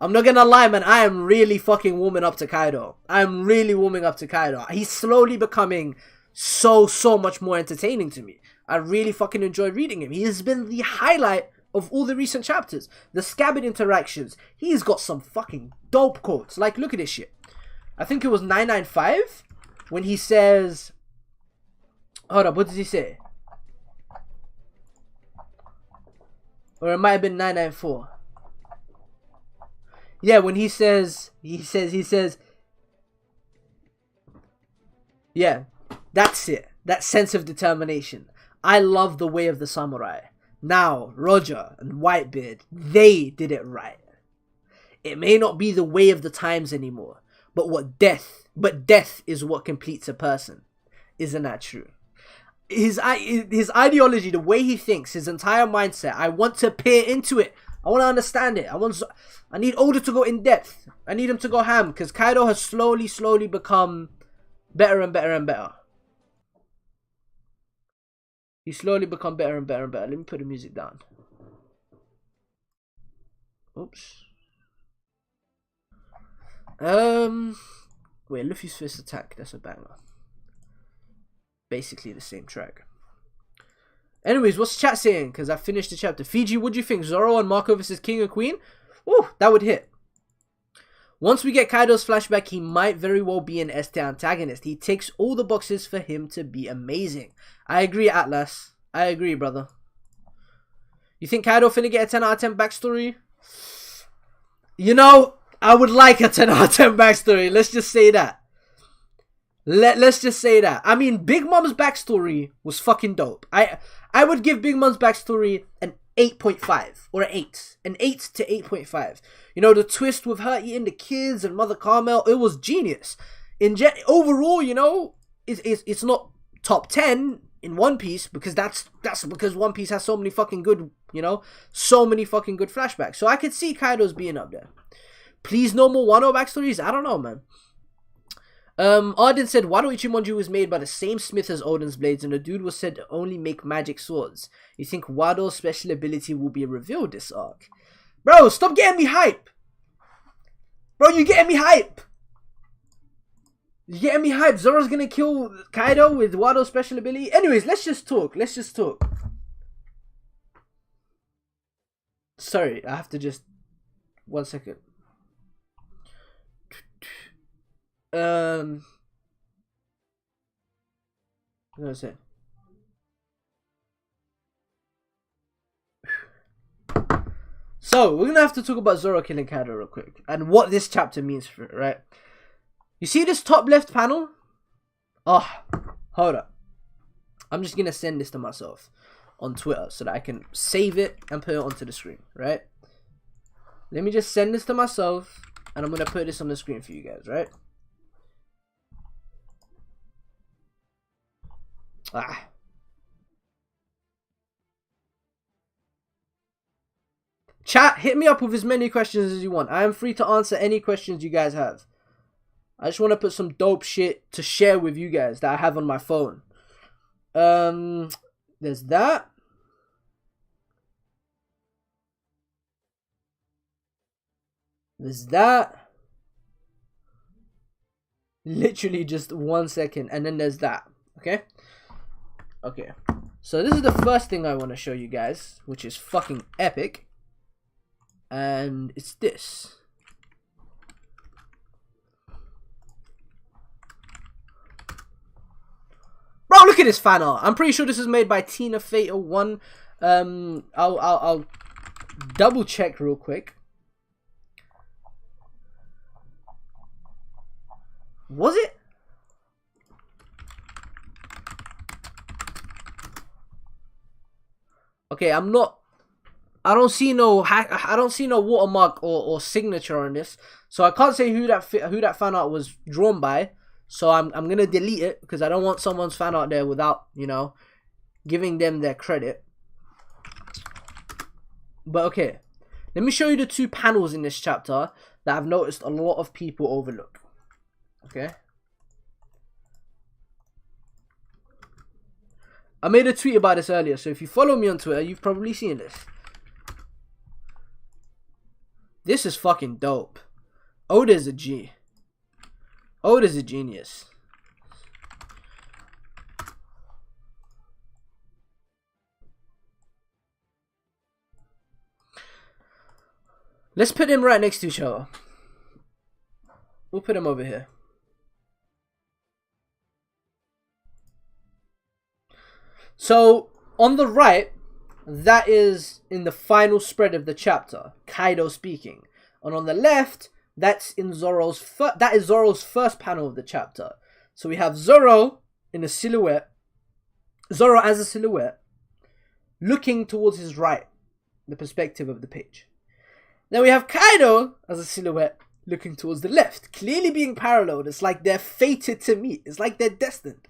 I'm not gonna lie, man. I am really fucking warming up to Kaido. I'm really warming up to Kaido. He's slowly becoming so much more entertaining to me. I really fucking enjoy reading him. He has been the highlight of all the recent chapters. The Scabbard interactions. He's got some fucking dope quotes. Like, look at this shit. I think it was 995 when he says... Hold up, what does he say? Or it might have been 994. Yeah, when he says... Yeah, that's it. That sense of determination. I love the way of the samurai. Now, Roger and Whitebeard, they did it right. It may not be the way of the times anymore, but death is what completes a person. Isn't that true? His ideology, the way he thinks, his entire mindset, I want to peer into it. I want to understand it. I need Oda to go in depth. I need him to go ham, because Kaido has slowly become better and better and better. He's slowly become better and better and better. Let me put the music down. Oops. Wait, Luffy's first attack. That's a banger. Basically the same track. Anyways, what's chat saying? Because I finished the chapter. Fiji, what do you think? Zoro and Marco versus King and Queen? Ooh, that would hit. Once we get Kaido's flashback, he might very well be an S tier antagonist. He ticks all the boxes for him to be amazing. I agree, Atlas. I agree, brother. You think Kaido finna get a 10 out of 10 backstory? You know, I would like a 10 out of 10 backstory. Let's just say that. Let's just say that. I mean, Big Mom's backstory was fucking dope. I would give Big Mom's backstory an 8.5 or an 8. An 8 to 8.5. You know, the twist with her eating the kids and Mother Carmel, it was genius. Overall, you know, it's not top 10 in One Piece because that's because One Piece has so many fucking good, you know, so many fucking good flashbacks. So I could see Kaido's being up there. Please no more Wano backstories? I don't know, man. Arden said Wano Ichimonju was made by the same smith as Odin's blades, and the dude was said to only make magic swords. You think Wado's special ability will be revealed this arc? Bro, stop getting me hype! Bro, you getting me hype! You getting me hype? Zoro's gonna kill Kaido with Wado's special ability? Anyways, let's just talk. Let's just talk. Sorry, I have to just... 1 second. What was I saying? So, we're gonna have to talk about Zoro killing Kaido real quick. And what this chapter means for it, right? You see this top left panel? Oh, hold up. I'm just gonna send this to myself on Twitter so that I can save it and put it onto the screen, right? Let me just send this to myself and I'm gonna put this on the screen for you guys, right? Chat, hit me up with as many questions as you want. I am free to answer any questions you guys have. I just want to put some dope shit to share with you guys that I have on my phone. There's that. There's that. Literally just 1 second. And then there's that. Okay? Okay. So this is the first thing I want to show you guys, which is fucking epic. And it's this. Bro, look at this fan art. I'm pretty sure this is made by Tina Fatal 1. I'll double check real quick. Was it? Okay, I don't see no watermark or signature on this, so I can't say who that fan art was drawn by. So I'm gonna delete it because I don't want someone's fan art there without, you know, giving them their credit. But okay, let me show you the two panels in this chapter that I've noticed a lot of people overlook. Okay. I made a tweet about this earlier, so if you follow me on Twitter, you've probably seen this. This is fucking dope. Oda's a G. Oda's a genius. Let's put him right next to each other. We'll put him over here. So, on the right, that is in the final spread of the chapter, Kaido speaking. And on the left, that's in Zoro's first panel of the chapter. So we have Zoro in a silhouette, Zoro as a silhouette, looking towards his right, the perspective of the page. Then we have Kaido as a silhouette, looking towards the left, clearly being paralleled. It's like they're fated to meet. It's like they're destined.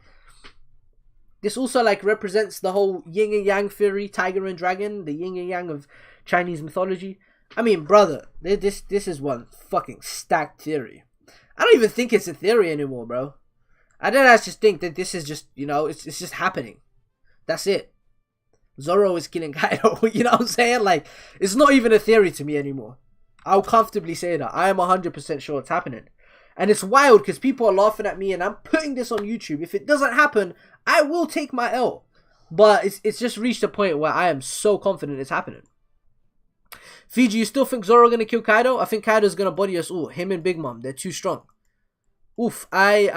This also like represents the whole yin and yang theory, tiger and dragon, the yin and yang of Chinese mythology. I mean, brother, this is one fucking stacked theory. I don't even think it's a theory anymore, bro. I just think that this is just, you know, it's just happening. That's it. Zoro is killing Kaido. You know what I'm saying? Like, it's not even a theory to me anymore. I'll comfortably say that. I am 100% sure it's happening. And it's wild because people are laughing at me and I'm putting this on YouTube. If it doesn't happen, I will take my L. But it's just reached a point where I am so confident it's happening. Fiji, you still think Zoro gonna kill Kaido? I think Kaido's gonna body us all. Him and Big Mom, they're too strong. Oof, yeah.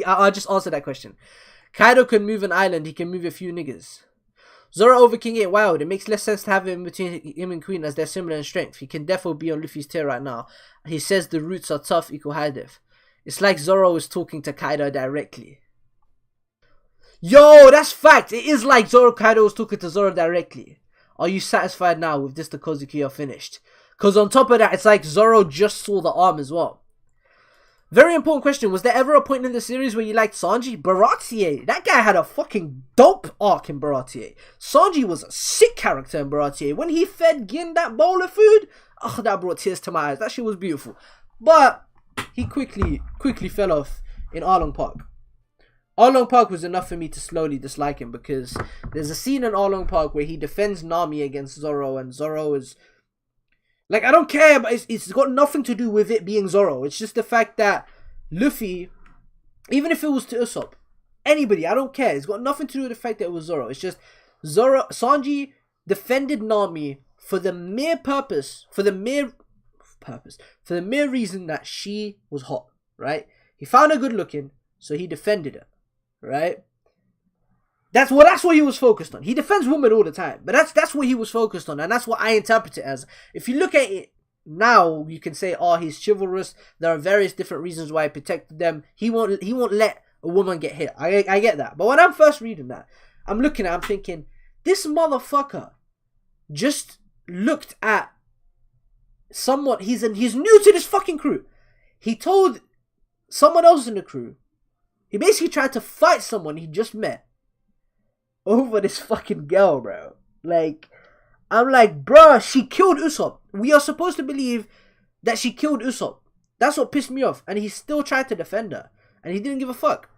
I'll just answer that question. Kaido can move an island, he can move a few niggas. Zoro over King 8 Wild. It makes less sense to have him between him and Queen as they're similar in strength. He can definitely be on Luffy's tier right now. He says the roots are tough equal high def. It's like Zoro is talking to Kaido directly. Yo, that's fact. It is like Zoro Kaido was talking to Zoro directly. Are you satisfied now with this? The Kozuki are finished. Because on top of that, it's like Zoro just saw the arm as well. Very important question. Was there ever a point in the series where you liked Sanji? Baratie. That guy had a fucking dope arc in Baratie. Sanji was a sick character in Baratie. When he fed Gin that bowl of food, oh, that brought tears to my eyes. That shit was beautiful. But he quickly fell off in Arlong Park. Arlong Park was enough for me to slowly dislike him, because there's a scene in Arlong Park where he defends Nami against Zoro, and Zoro is... Like, I don't care, but it's got nothing to do with it being Zoro. It's just the fact that Luffy, even if it was to Usopp, anybody, I don't care. It's got nothing to do with the fact that it was Zoro. It's just Sanji defended Nami for the mere reason that she was hot, right? He found her good looking, so he defended her, right? That's what he was focused on. He defends women all the time, but that's what he was focused on, and that's what I interpret it as. If you look at it now, you can say, oh, he's chivalrous. There are various different reasons why he protected them. He won't let a woman get hit. I get that. But when I'm first reading that, I'm thinking, this motherfucker just looked at someone. He's new to this fucking crew. He told someone else in the crew. He basically tried to fight someone he just met over this fucking girl, bro. Like, I'm like, bruh, she killed Usopp. We are supposed to believe that she killed Usopp. That's what pissed me off. And he still tried to defend her. And he didn't give a fuck.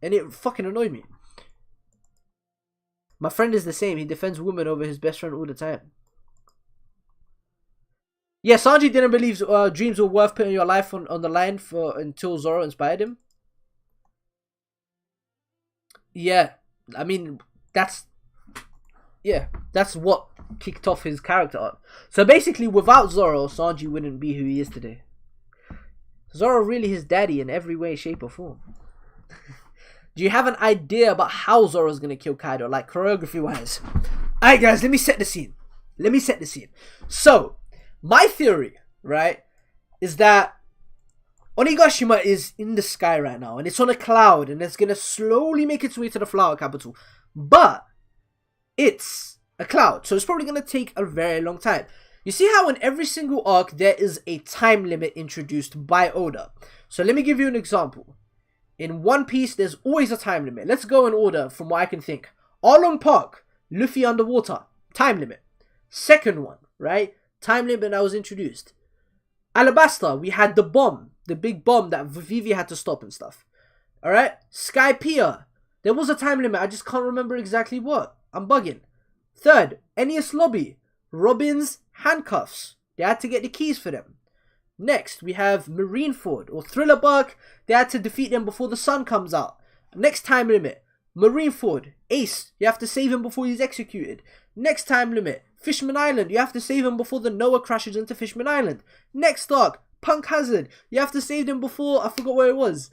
And it fucking annoyed me. My friend is the same. He defends women over his best friend all the time. Yeah, Sanji didn't believe dreams were worth putting your life on the line for until Zoro inspired him. Yeah, I mean... That's what kicked off his character arc. So basically, without Zoro, Sanji wouldn't be who he is today. Zoro really his daddy in every way, shape, or form. Do you have an idea about how Zoro's gonna kill Kaido, like choreography-wise? Alright guys, let me set the scene. So, my theory, right, is that Onigashima is in the sky right now, and it's on a cloud, and it's gonna slowly make its way to the flower capital. But it's a cloud, so it's probably going to take a very long time. You see how in every single arc there is a time limit introduced by Oda. So let me give you an example. In One Piece, there's always a time limit. Let's go in order from what I can think. Arlong Park, Luffy underwater, time limit. Second one, right? Time limit that was introduced. Alabasta, we had the bomb, the big bomb that Vivi had to stop and stuff. Alright? Skypiea. There was a time limit, I just can't remember exactly what. I'm bugging. Third, Enies Lobby. Robin's handcuffs. They had to get the keys for them. Next, we have Marineford or Thriller Bark. They had to defeat them before the sun comes out. Next time limit, Marineford. Ace, you have to save him before he's executed. Next time limit, Fishman Island. You have to save him before the Noah crashes into Fishman Island. Next arc, Punk Hazard. You have to save them before, I forgot where it was.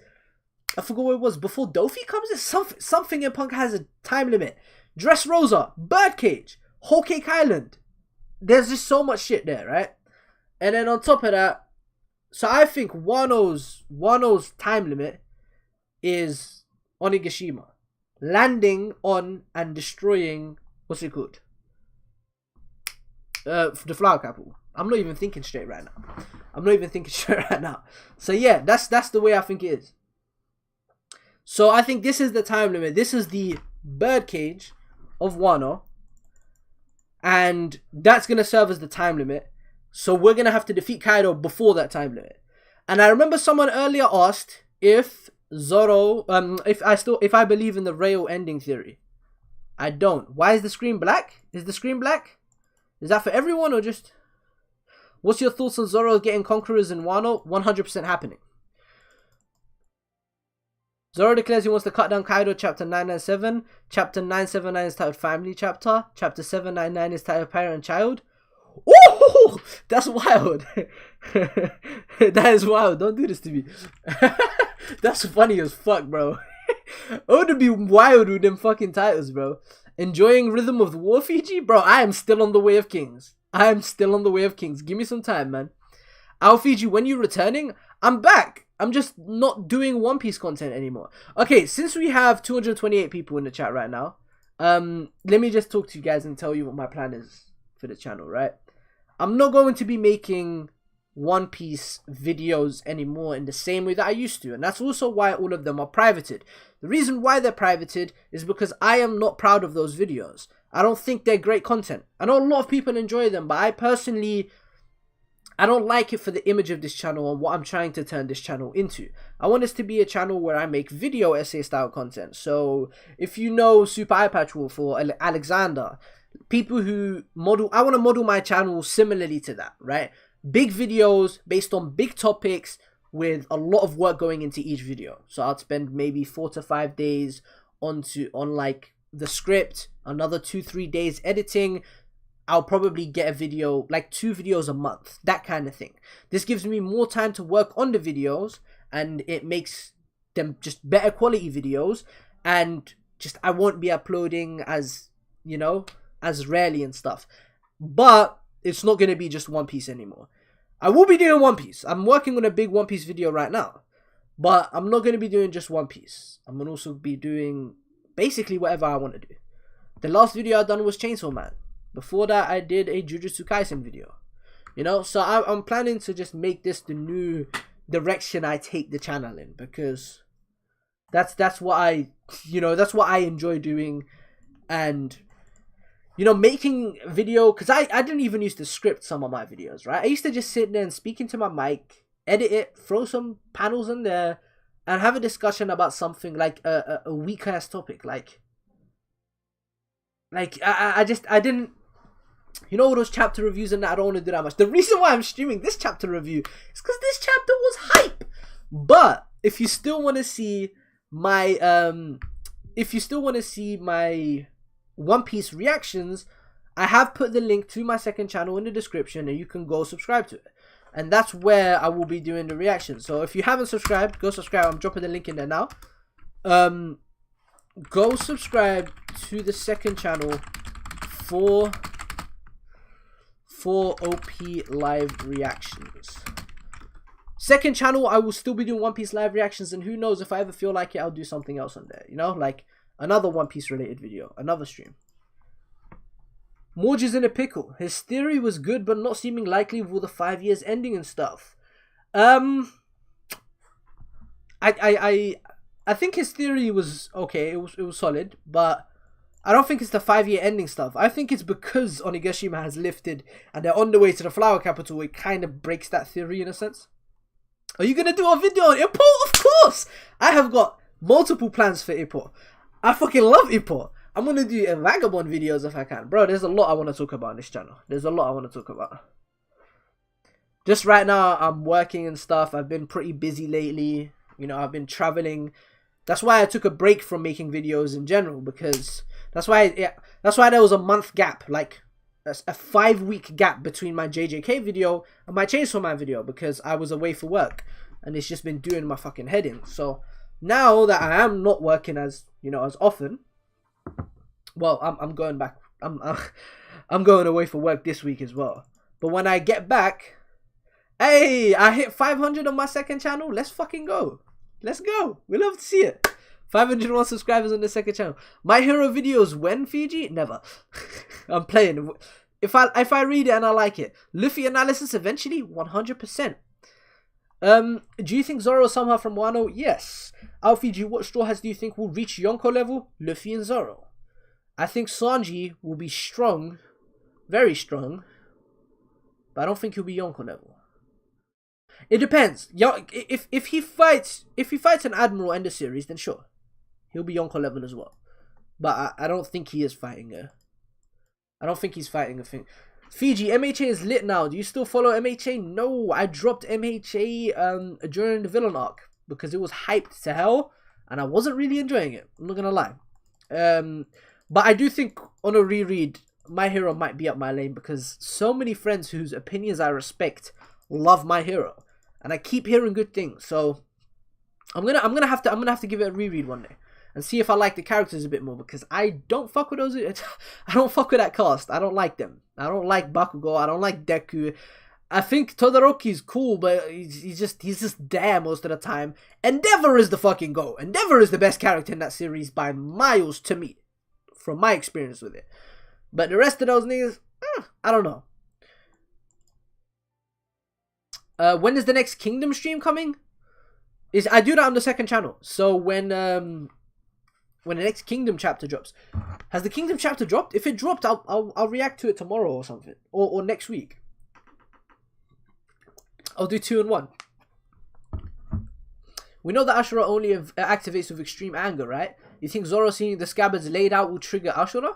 Before Dofi comes in? Something in Punk has a time limit. Dressrosa, Birdcage, Whole Cake Island. There's just so much shit there, right? And then on top of that, so I think Wano's time limit is Onigashima. Landing on and destroying, what's it called? The flower capital. I'm not even thinking straight right now. So yeah, that's the way I think it is. So I think this is the time limit. This is the birdcage of Wano. And that's going to serve as the time limit. So we're going to have to defeat Kaido before that time limit. And I remember someone earlier asked if Zoro, if I believe in the Rail ending theory. I don't. Why is the screen black? Is the screen black? Is that for everyone or just... What's your thoughts on Zoro getting conquerors in Wano? 100% happening. Zoro declares he wants to cut down Kaido, chapter 997. Chapter 979 is titled Family Chapter. Chapter 799 is titled Parent and Child. Ooh! That's wild. That is wild. Don't do this to me. That's funny as fuck, bro. I would be wild with them fucking titles, bro. Enjoying Rhythm of the War, Fiji? Bro, I am still on the Way of Kings. Give me some time, man. Al Fiji, when you returning? I'm back. I'm just not doing One Piece content anymore. Okay, since we have 228 people in the chat right now, let me just talk to you guys and tell you what my plan is for the channel, right? I'm not going to be making One Piece videos anymore in the same way that I used to, and that's also why all of them are privated. The reason why they're privated is because I am not proud of those videos. I don't think they're great content. I know a lot of people enjoy them, but I personally, I don't like it for the image of this channel and what I'm trying to turn this channel into. I want this to be a channel where I make video essay style content. So if you know Super Eye Patch Wolf or Alexander, people who model, I want to model my channel similarly to that, right? Big videos based on big topics with a lot of work going into each video. So I'd spend maybe 4 to 5 days on like the script, another 2-3 days editing. I'll probably get a video, like 2 videos a month, that kind of thing. This gives me more time to work on the videos, and it makes them just better quality videos, and just I won't be uploading as, you know, as rarely and stuff. But it's not going to be just One Piece anymore. I will be doing One Piece. I'm working on a big One Piece video right now, but I'm not going to be doing just One Piece. I'm going to also be doing basically whatever I want to do. The last video I done was Chainsaw Man. Before that, I did a Jujutsu Kaisen video. You know, so I'm planning to just make this the new direction I take the channel in, because that's what I, you know, that's what I enjoy doing. And, you know, making video, because I didn't even used to script some of my videos, right? I used to just sit there and speak into my mic, edit it, throw some panels in there, and have a discussion about something like a weak ass topic, like I didn't, you know, all those chapter reviews and that, I don't want to do that much. The reason why I'm streaming this chapter review is because this chapter was hype. But if you still want to see my One Piece reactions, I have put the link to my second channel in the description, and you can go subscribe to it. And that's where I will be doing the reactions. So if you haven't subscribed, go subscribe. I'm dropping the link in there now. Go subscribe to the second channel for OP live reactions. Second channel, I will still be doing One Piece live reactions, and who knows, if I ever feel like it, I'll do something else on there, you know, like another One Piece related video, another stream. Morge is in a pickle. His theory was good, but not seeming likely with all the 5 years ending and stuff. I think his theory was okay. It was solid, but I don't think it's the 5-year ending stuff. I think it's because Onigashima has lifted and they're on the way to the flower capital. It kind of breaks that theory in a sense. Are you gonna do a video on Ippo? Of course! I have got multiple plans for Ippo. I fucking love Ippo. I'm gonna do vagabond videos if I can. Bro, there's a lot I want to talk about on this channel. There's a lot I want to talk about. Just right now, I'm working and stuff. I've been pretty busy lately. You know, I've been traveling. That's why I took a break from making videos in general, because that's why there was a month gap, like a 5-week gap between my JJK video and my Chainsaw Man video, because I was away for work, and it's just been doing my fucking head in. So now that I am not working as, you know, as often, well, I'm going back. I'm going away for work this week as well. But when I get back, hey, I hit 500 on my second channel. Let's fucking go. Let's go. We love to see it. 501 subscribers on the second channel. My hero videos when, Fiji? Never. I'm playing. If I read it and I like it. Luffy analysis eventually? 100%. Do you think Zoro somehow from Wano? Yes. Fiji, what Straw Hats do you think will reach Yonko level? Luffy and Zoro. I think Sanji will be strong. Very strong. But I don't think he'll be Yonko level. It depends. If he fights an Admiral end of series, then sure. He'll be Yonko level as well. But I don't think he is fighting I don't think he's fighting a thing. Fiji, MHA is lit now. Do you still follow MHA? No, I dropped MHA during the villain arc because it was hyped to hell and I wasn't really enjoying it. I'm not gonna lie. But I do think on a reread, My Hero might be up my lane because so many friends whose opinions I respect love My Hero, and I keep hearing good things. So I'm gonna have to give it a reread one day and see if I like the characters a bit more, because I don't fuck with those. I don't fuck with that cast. I don't like them. I don't like Bakugo. I don't like Deku. I think Todoroki's cool, but he's just there most of the time. Endeavor is the fucking GOAT. Endeavor is the best character in that series by miles to me, from my experience with it. But the rest of those niggas, I don't know. When is the next Kingdom stream coming? I do that on the second channel. So when the next Kingdom chapter drops, has the Kingdom chapter dropped? If it dropped, I'll react to it tomorrow or something, or next week. I'll do 2 in 1. We know that Ashura only activates with extreme anger, right? You think Zoro seeing the scabbards laid out will trigger Ashura?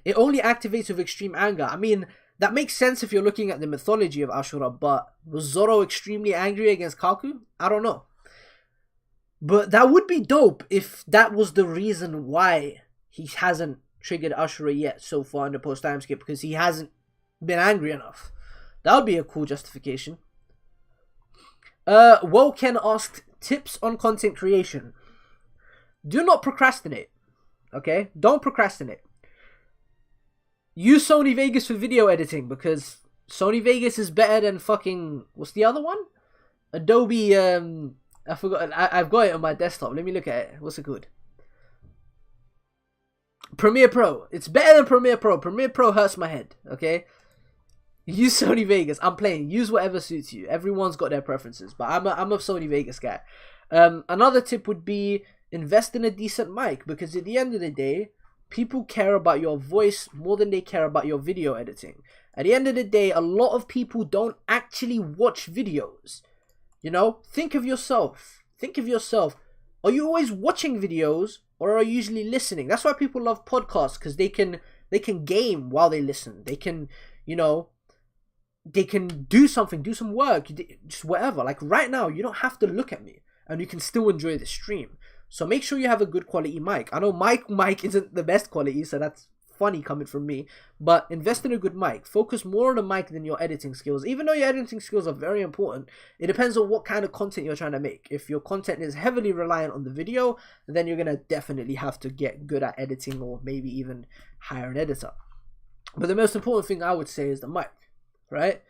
It only activates with extreme anger. I mean, that makes sense if you're looking at the mythology of Ashura, but was Zoro extremely angry against Kaku? I don't know. But that would be dope if that was the reason why he hasn't triggered Ashura yet so far in the post-time skip, because he hasn't been angry enough. That would be a cool justification. Woken asked, tips on content creation. Do not procrastinate. Okay? Don't procrastinate. Use Sony Vegas for video editing, because Sony Vegas is better than fucking... What's the other one? Adobe... I forgot. I've got it on my desktop. Let me look at it. What's it called? Premiere Pro. It's better than Premiere Pro. Premiere Pro hurts my head. Okay? Use Sony Vegas. I'm playing. Use whatever suits you. Everyone's got their preferences, but I'm a Sony Vegas guy. Another tip would be invest in a decent mic, because at the end of the day, people care about your voice more than they care about your video editing. At the end of the day, a lot of people don't actually watch videos. You know, think of yourself. Think of yourself. Are you always watching videos, or are you usually listening? That's why people love podcasts, because they can game while they listen. They can, you know, they can do something, do some work, just whatever. Like right now, you don't have to look at me, and you can still enjoy the stream. So make sure you have a good quality mic. I know my mic isn't the best quality, so that's funny coming from me. But invest in a good mic. Focus more on the mic than your editing skills. Even though your editing skills are very important, it depends on what kind of content you're trying to make. If your content is heavily reliant on the video, then you're going to definitely have to get good at editing, or maybe even hire an editor. But the most important thing I would say is the mic, right?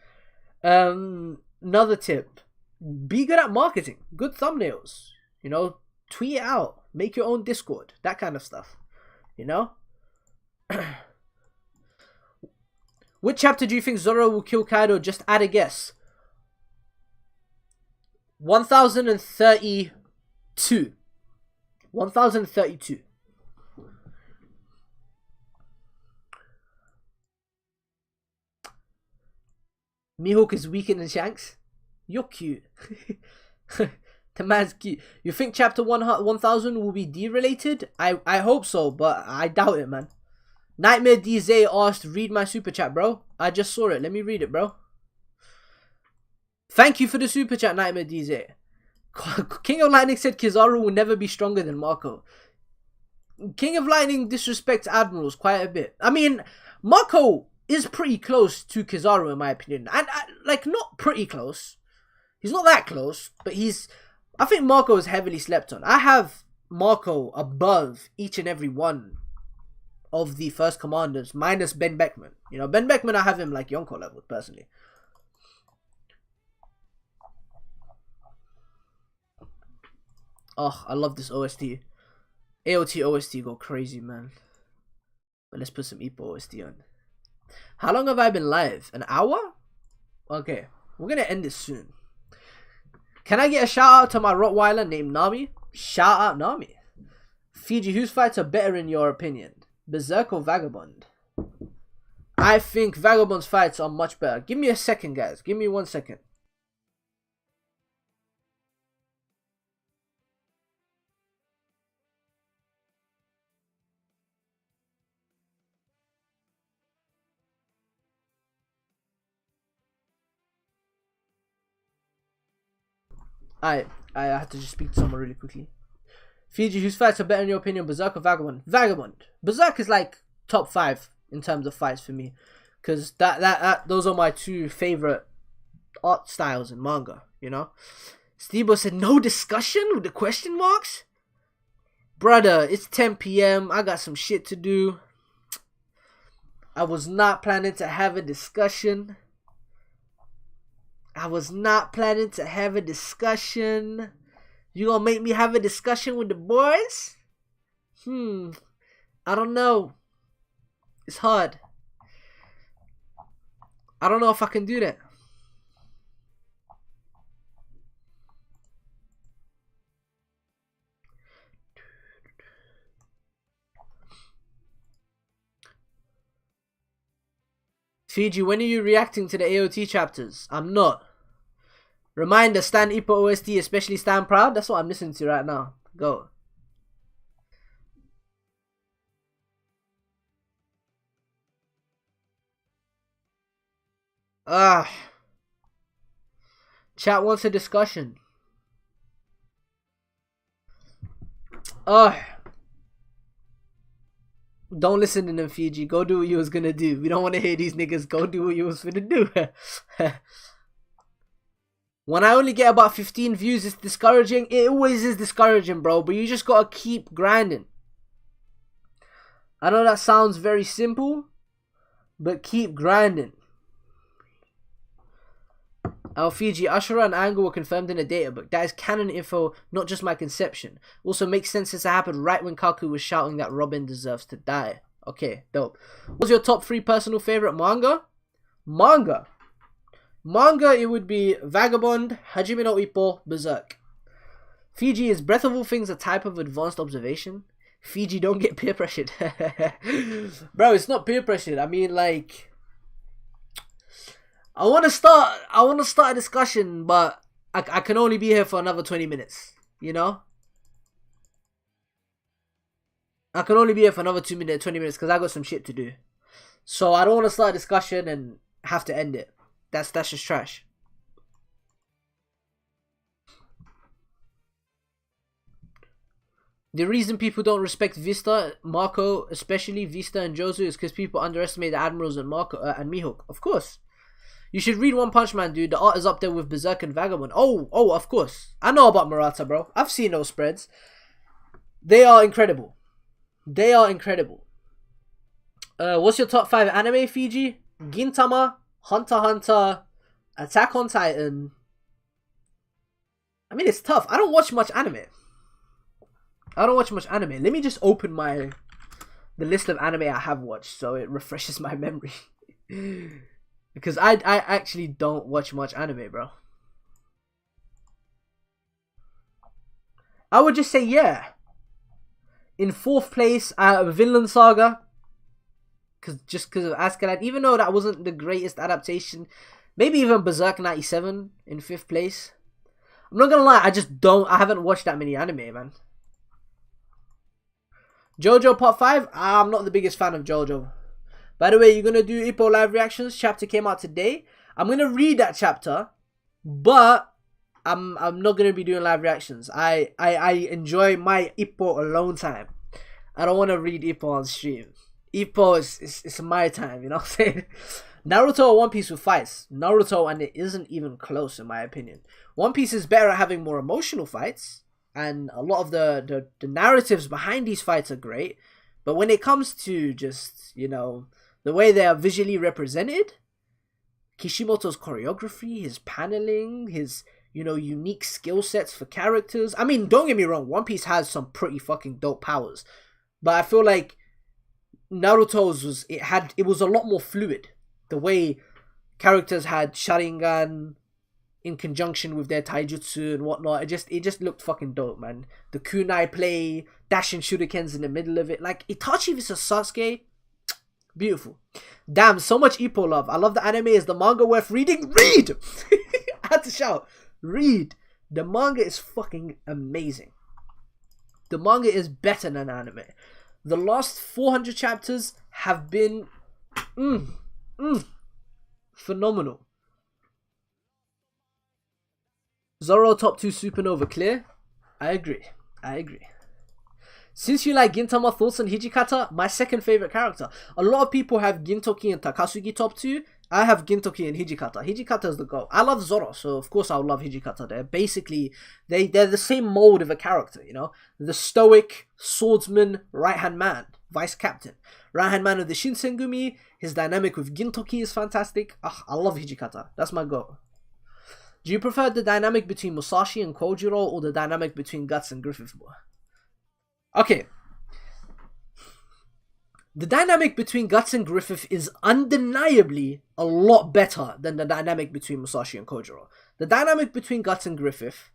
Another tip. Be good at marketing. Good thumbnails. You know, tweet it out. Make your own Discord. That kind of stuff. You know? Which chapter do you think Zoro will kill Kaido? Just add a guess. 1032. 1032. Mihawk is weaker than Shanks. You're cute. The man's cute. You think chapter 1000 will be D-related? I hope so, but I doubt it, man. Nightmare DZ asked, read my super chat, bro. I just saw it. Let me read it, bro. Thank you for the super chat, Nightmare DZ. King of Lightning said Kizaru will never be stronger than Marco. King of Lightning disrespects admirals quite a bit. I mean, Marco is pretty close to Kizaru in my opinion. And like, not pretty close. He's not that close, but he's... I think Marco is heavily slept on. I have Marco above each and every one of the first commanders, minus Ben Beckman. You know, Ben Beckman, I have him like Yonko level, personally. Oh, I love this OST. AOT OST go crazy, man. But let's put some Ippo OST on. How long have I been live? An hour? Okay, we're gonna end this soon. Can I get a shout out to my Rottweiler named Nami? Shout out Nami. Fiji, whose fights are better in your opinion? Berserk or Vagabond? I think Vagabond's fights are much better. Give me a second, guys. Give me 1 second. I had to just speak to someone really quickly. Fiji, whose fights are better in your opinion, Berserk or Vagabond? Vagabond. Berserk is like top 5 in terms of fights for me, because those are my 2 favorite art styles in manga. You know. Stebo said no discussion with the question marks. Brother, it's 10 p.m. I got some shit to do. I was not planning to have a discussion. I was not planning to have a discussion. You gonna make me have a discussion with the boys? I don't know. It's hard. I don't know if I can do that. Fiji, when are you reacting to the AOT chapters? I'm not. Reminder, Stan Ippo OST, especially Stan Proud. That's what I'm listening to right now. Go. Chat wants a discussion. Don't listen to them, Fiji. Go do what you was gonna do. We don't want to hear these niggas. Go do what you was gonna do. When I only get about 15 views, it's discouraging. It always is discouraging, bro. But you just gotta keep grinding. I know that sounds very simple, but keep grinding. Fiji, Ashura and Anger were confirmed in a data book. That is canon info, not just my conception. Also makes sense since it happened right when Kaku was shouting that Robin deserves to die. Okay, dope. What's your top 3 personal favorite manga? Manga, it would be Vagabond, Hajime no Ippo, Berserk. Fiji, is Breath of All Things a type of advanced observation? Fiji, don't get peer pressured. Bro, it's not peer pressured. I mean, like, I want to start a discussion, but I can only be here for another 20 minutes, you know? I can only be here for another 20 minutes because I got some shit to do. So I don't want to start a discussion and have to end it. That's just trash. The reason people don't respect Vista, Marco, especially Vista and Jozu, is because people underestimate the Admirals and Marco and Mihawk. Of course. You should read One Punch Man, dude. The art is up there with Berserk and Vagabond. Oh, of course. I know about Murata, bro. I've seen those spreads. They are incredible. What's your top 5 anime, Fiji? Gintama, Hunter x Hunter, Attack on Titan. I mean, it's tough. I don't watch much anime. Let me just open the list of anime I have watched so it refreshes my memory. Because I actually don't watch much anime, bro. I would just say, yeah. In 4th place, Vinland Saga. Just because of Askeladd. Even though that wasn't the greatest adaptation. Maybe even Berserk 97 in 5th place. I'm not gonna lie, I haven't watched that many anime, man. JoJo Part 5? I'm not the biggest fan of JoJo. By the way, you're going to do Ippo live reactions. Chapter came out today. I'm going to read that chapter, but I'm not going to be doing live reactions. I enjoy my Ippo alone time. I don't want to read Ippo on stream. Ippo is my time, you know what I'm saying? Naruto or One Piece with fights? Naruto, and it isn't even close in my opinion. One Piece is better at having more emotional fights, and a lot of the narratives behind these fights are great. But when it comes to just, you know, the way they are visually represented, Kishimoto's choreography, his paneling, his, you know, unique skill sets for characters. I mean, don't get me wrong, One Piece has some pretty fucking dope powers. But I feel like Naruto's it was a lot more fluid. The way characters had Sharingan in conjunction with their taijutsu and whatnot, it just looked fucking dope, man. The kunai play, dashing shurikens in the middle of it, like Itachi vs Sasuke, beautiful. Damn, so much Ippo love. I love the anime. Is the manga worth reading? Read! I had to shout, read. The manga is fucking amazing. The manga is better than anime. The last 400 chapters have been phenomenal. Zoro top 2 Supernova clear? I agree. Since you like Gintama, thoughts on Hijikata? My second favorite character. A lot of people have Gintoki and Takasugi top 2. I have Gintoki and Hijikata. Hijikata is the goal. I love Zoro, so of course I'll love Hijikata. They're basically, they're the same mold of a character, you know? The stoic, swordsman, right-hand man, vice captain. Right-hand man of the Shinsengumi. His dynamic with Gintoki is fantastic. I love Hijikata. That's my goal. Do you prefer the dynamic between Musashi and Kojiro or the dynamic between Guts and Griffith more? Okay. The dynamic between Guts and Griffith is undeniably a lot better than the dynamic between Musashi and Kojiro. The dynamic between Guts and Griffith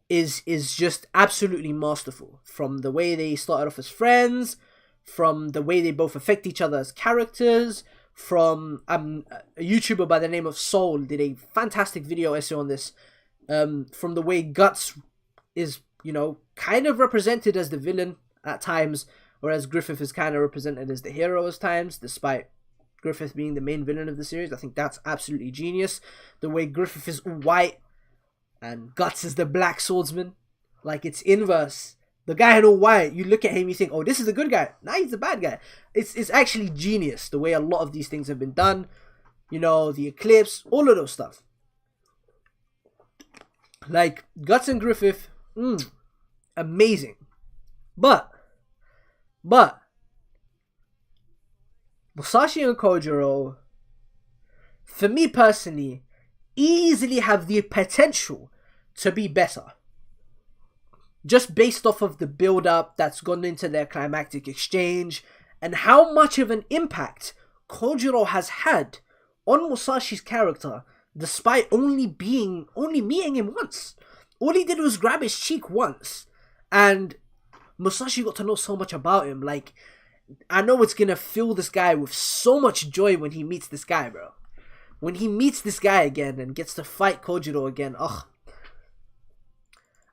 is just absolutely masterful. From the way they started off as friends, from the way they both affect each other as characters, from a YouTuber by the name of Soul did a fantastic video essay on this, from the way Guts is, you know, kind of represented as the villain at times, whereas Griffith is kind of represented as the hero at times, despite Griffith being the main villain of the series. I think that's absolutely genius. The way Griffith is all white and Guts is the black swordsman, like it's inverse. The guy in all white, you look at him, you think, oh, this is the good guy. Nah, he's the bad guy. It's actually genius the way a lot of these things have been done. You know, the eclipse, all of those stuff. Like, Guts and Griffith, amazing. But, Musashi and Kojiro, for me personally, easily have the potential to be better. Just based off of the build-up that's gone into their climactic exchange and how much of an impact Kojiro has had on Musashi's character, despite only meeting him once. All he did was grab his cheek once, and Musashi got to know so much about him. Like, I know it's gonna fill this guy with so much joy when he meets this guy, bro. When he meets this guy again and gets to fight Kojiro again, ugh.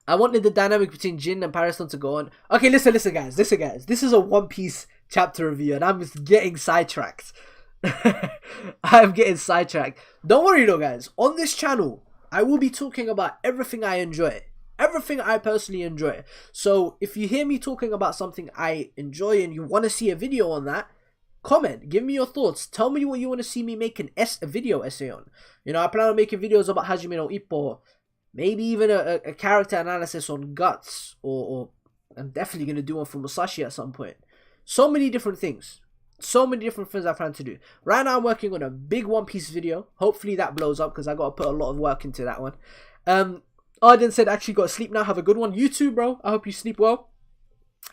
I wanted the dynamic between Jin and Pariston to go on. Okay, listen guys. This is a One Piece chapter review and I'm just getting sidetracked. I'm getting sidetracked. Don't worry though, guys. On this channel, I will be talking about everything I enjoy. Everything I personally enjoy. So, if you hear me talking about something I enjoy and you want to see a video on that, comment. Give me your thoughts. Tell me what you want to see me make a video essay on. You know, I plan on making videos about Hajime no Ippo. Maybe even a character analysis on Guts, or I'm definitely going to do one for Musashi at some point. So many different things. So many different things I plan to do. Right now I'm working on a big One Piece video. Hopefully that blows up because I got to put a lot of work into that one. Arden said, actually got to sleep now. Have a good one. You too, bro. I hope you sleep well.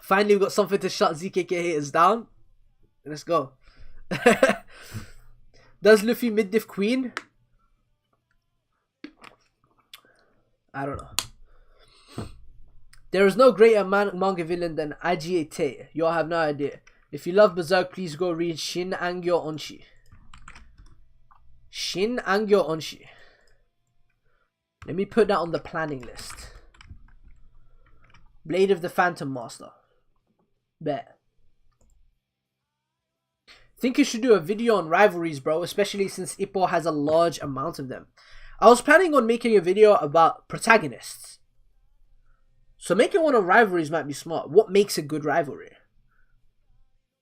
Finally, we got something to shut ZKK haters down. Let's go. Does Luffy mid-diff Queen? I don't know. There is no greater manga villain than Eiichiro. You all have no idea. If you love Berserk, please go read Shin Angyo Onshi. Shin Angyo Onshi. Let me put that on the planning list. Blade of the Phantom Master. Bet. Think you should do a video on rivalries, bro, especially since Ippo has a large amount of them. I was planning on making a video about protagonists. So making one on rivalries might be smart. What makes a good rivalry?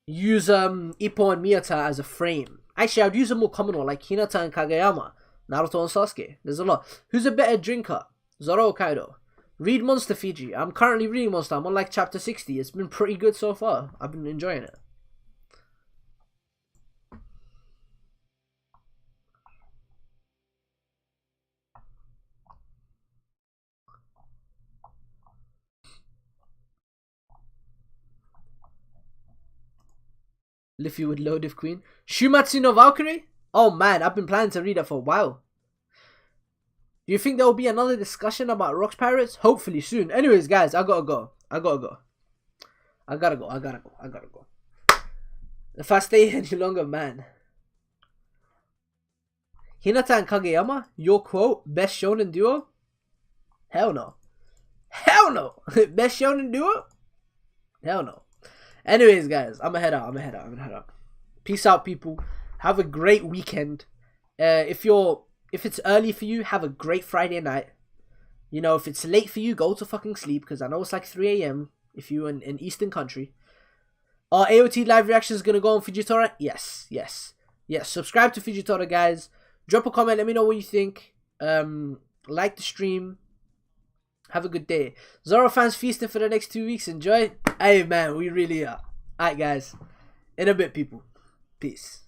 Use Ippo and Miyata as a frame. Actually, I'd use a more common one like Hinata and Kageyama, Naruto and Sasuke. There's a lot. Who's a better drinker? Zoro or Kaido? Read Monster Fiji. I'm currently reading Monster. I'm on like chapter 60. It's been pretty good so far. I've been enjoying it. Luffy with Loaded Queen. Shumatsu no Valkyrie? Oh man, I've been planning to read that for a while. Do you think there will be another discussion about Rocks Pirates? Hopefully soon. Anyways, guys, I gotta go. I gotta go. If I stay here any longer, man. Hinata and Kageyama? Your quote? Best shonen duo? Hell no. Hell no. Best shonen duo? Hell no. Anyways, guys, I'm gonna head out. Peace out, people. Have a great weekend. If it's early for you, have a great Friday night. You know, if it's late for you, go to fucking sleep, because I know it's like 3 a.m. if you're in Eastern country. Are AOT live reactions gonna go on Fujitora? Yes. Subscribe to Fujitora, guys. Drop a comment. Let me know what you think. Like the stream. Have a good day. Zoro fans feasting for the next 2 weeks. Enjoy. Hey, man, we really are. Alright, guys. In a bit, people. Peace.